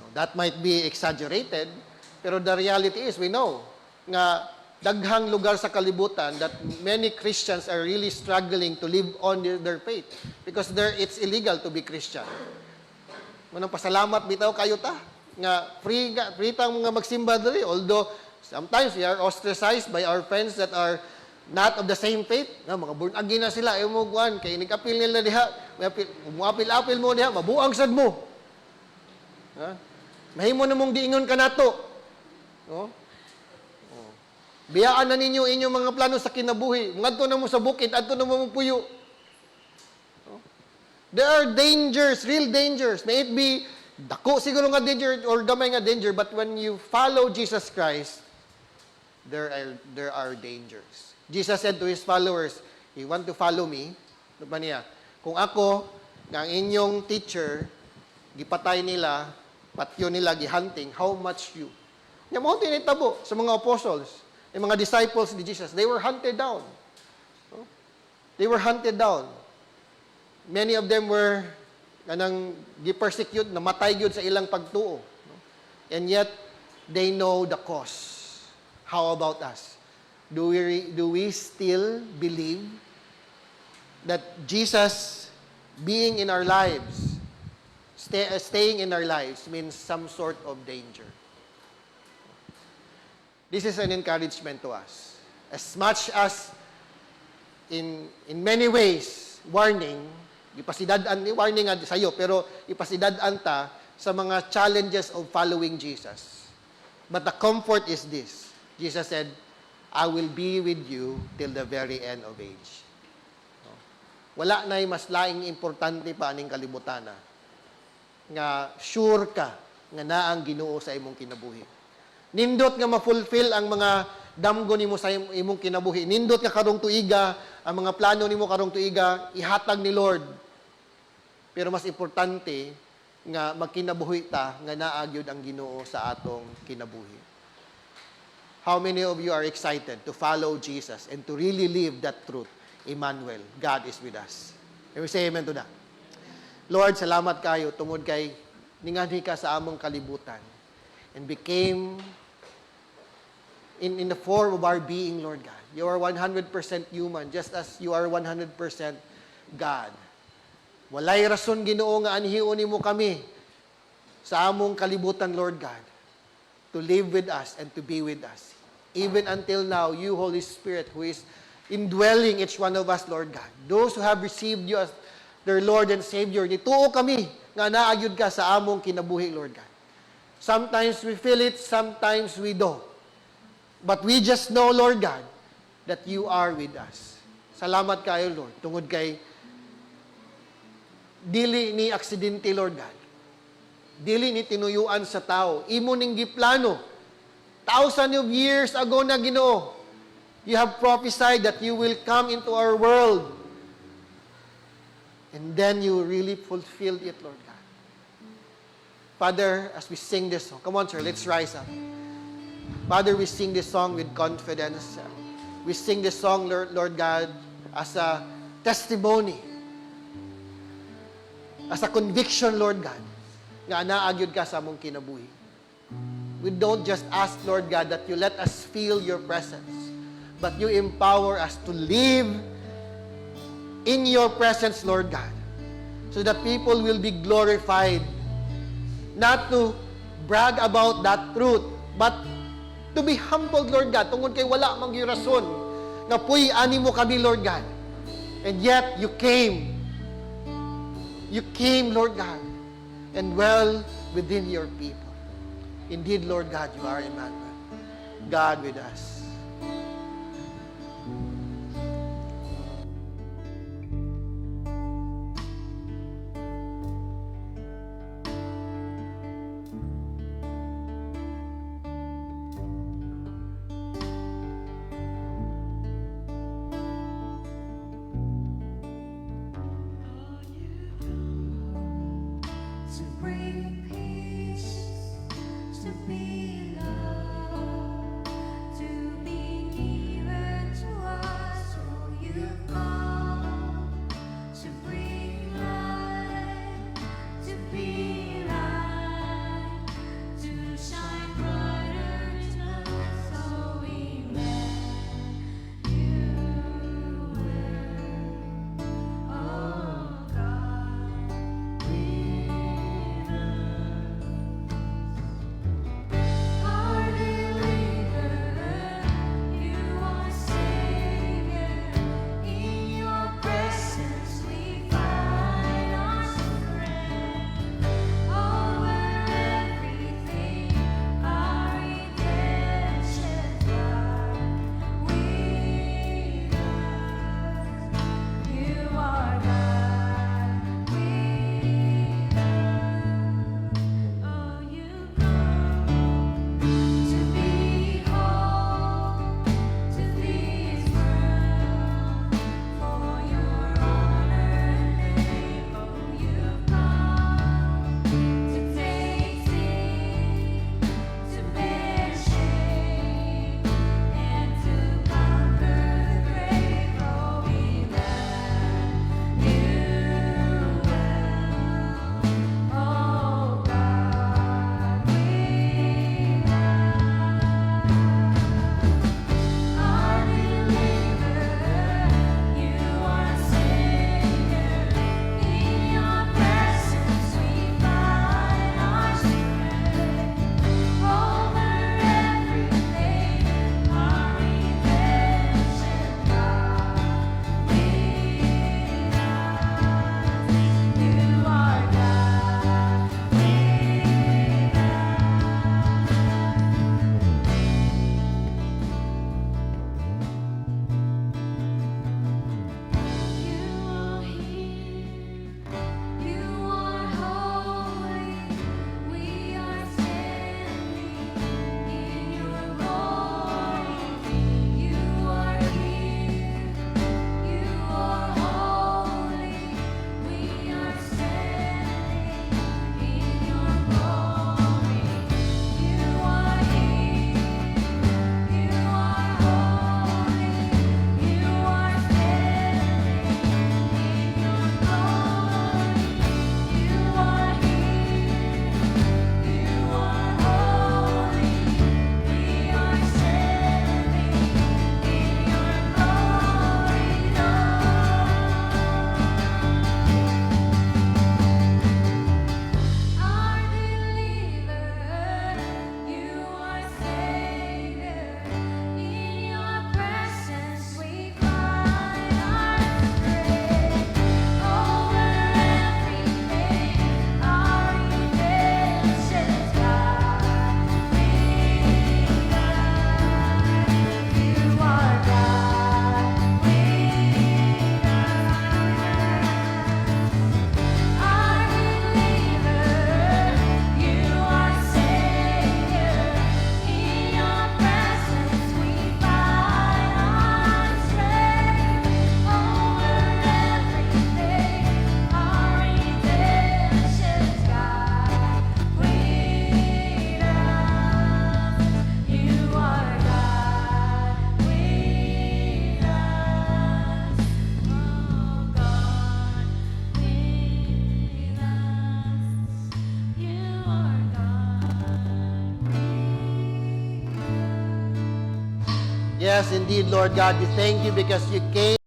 No, that might be exaggerated, pero the reality is we know nga daghang lugar sa kalibutan that many Christians are really struggling to live on their faith because it's illegal to be Christian. Manang pasalamat bitaw kayo ta nga free tang mga magsimba diri, although sometimes we are ostracized by our friends that are not of the same faith, nga mga born again na sila, mo kuan kay nag-apil nila diha, mo apil mo diha, mabuang sad mo. Ha? Mahimo na mong diingon ka nato. No? Oh. Biyaan na ninyo inyong mga plano sa kinabuhi. Ngadto na mo sa bukid, adto na mo puyo. No? There are dangers, real dangers. May it be dako siguro nga danger or gamay nga danger, but when you follow Jesus Christ, there are dangers. Jesus said to His followers, you want to follow me? Ano ba niya? Kung ako, nga ang inyong teacher, gipatay nila, patyo nila, gihunting, how much you? Nga mo tinitabo sa mga apostles, yung mga disciples ni Jesus, they were hunted down. No? They were hunted down. Many of them were kanang gi-persecute, namatay gyud sa ilang pagtuo. No? And yet, they know the cause. How about us? Do we still believe that Jesus being in our lives, staying in our lives means some sort of danger? This is an encouragement to us. As much as in many ways, warning warning nga sa'yo, pero ipasidad-an ta sa mga challenges of following Jesus. But the comfort is this. Jesus said, I will be with you till the very end of age. No? Wala na'y mas laing importante pa aning kalibutana. Nga sure ka nga naang Ginoo sa imong kinabuhi. Nindot nga ma-fulfill ang mga damgo nimo sa imong kinabuhi. Nindot nga karong tuiga, ang mga plano nimo karong tuiga, ihatag ni Lord. Pero mas importante nga magkinabuhi ta nga naagyod ang Ginoo sa atong kinabuhi. How many of you are excited to follow Jesus and to really live that truth? Emmanuel, God is with us. Can we say amen to that? Lord, salamat kayo tungod kay ningani ka sa among kalibutan and became in the form of our being, Lord God. You are 100% human, just as you are 100% God. Walay rason Ginoo nga anhiun nimo kami sa among kalibutan, Lord God, to live with us and to be with us. Even until now, you, Holy Spirit, who is indwelling each one of us, Lord God. Those who have received you as their Lord and Savior, nituo kami nga naagyud ka sa among kinabuhi, Lord God. Sometimes we feel it, sometimes we don't. But we just know, Lord God, that you are with us. Salamat kayo, Lord. Tungod kay dili ni aksidente, Lord God. Dili ni tinuyuan sa tao. Imo ning giplano. Thousands of years ago na Ginoo, you have prophesied that you will come into our world. And then you really fulfilled it, Lord God. Father, as we sing this song, come on, sir, let's rise up. Father, we sing this song with confidence. We sing this song, Lord God, as a testimony, as a conviction, Lord God, nga naagyod ka sa among kinabuhi. We don't just ask, Lord God, that you let us feel your presence, but you empower us to live in your presence, Lord God, so that people will be glorified, not to brag about that truth, but to be humbled, Lord God, tungod kay wala mang rason nga puy ani mo kami, Lord God. And yet, you came, Lord God, and dwell within your people. Indeed, Lord God, you are Emmanuel, God with us. To bring peace, to be love, to be Yes, indeed, Lord God, we thank you because you came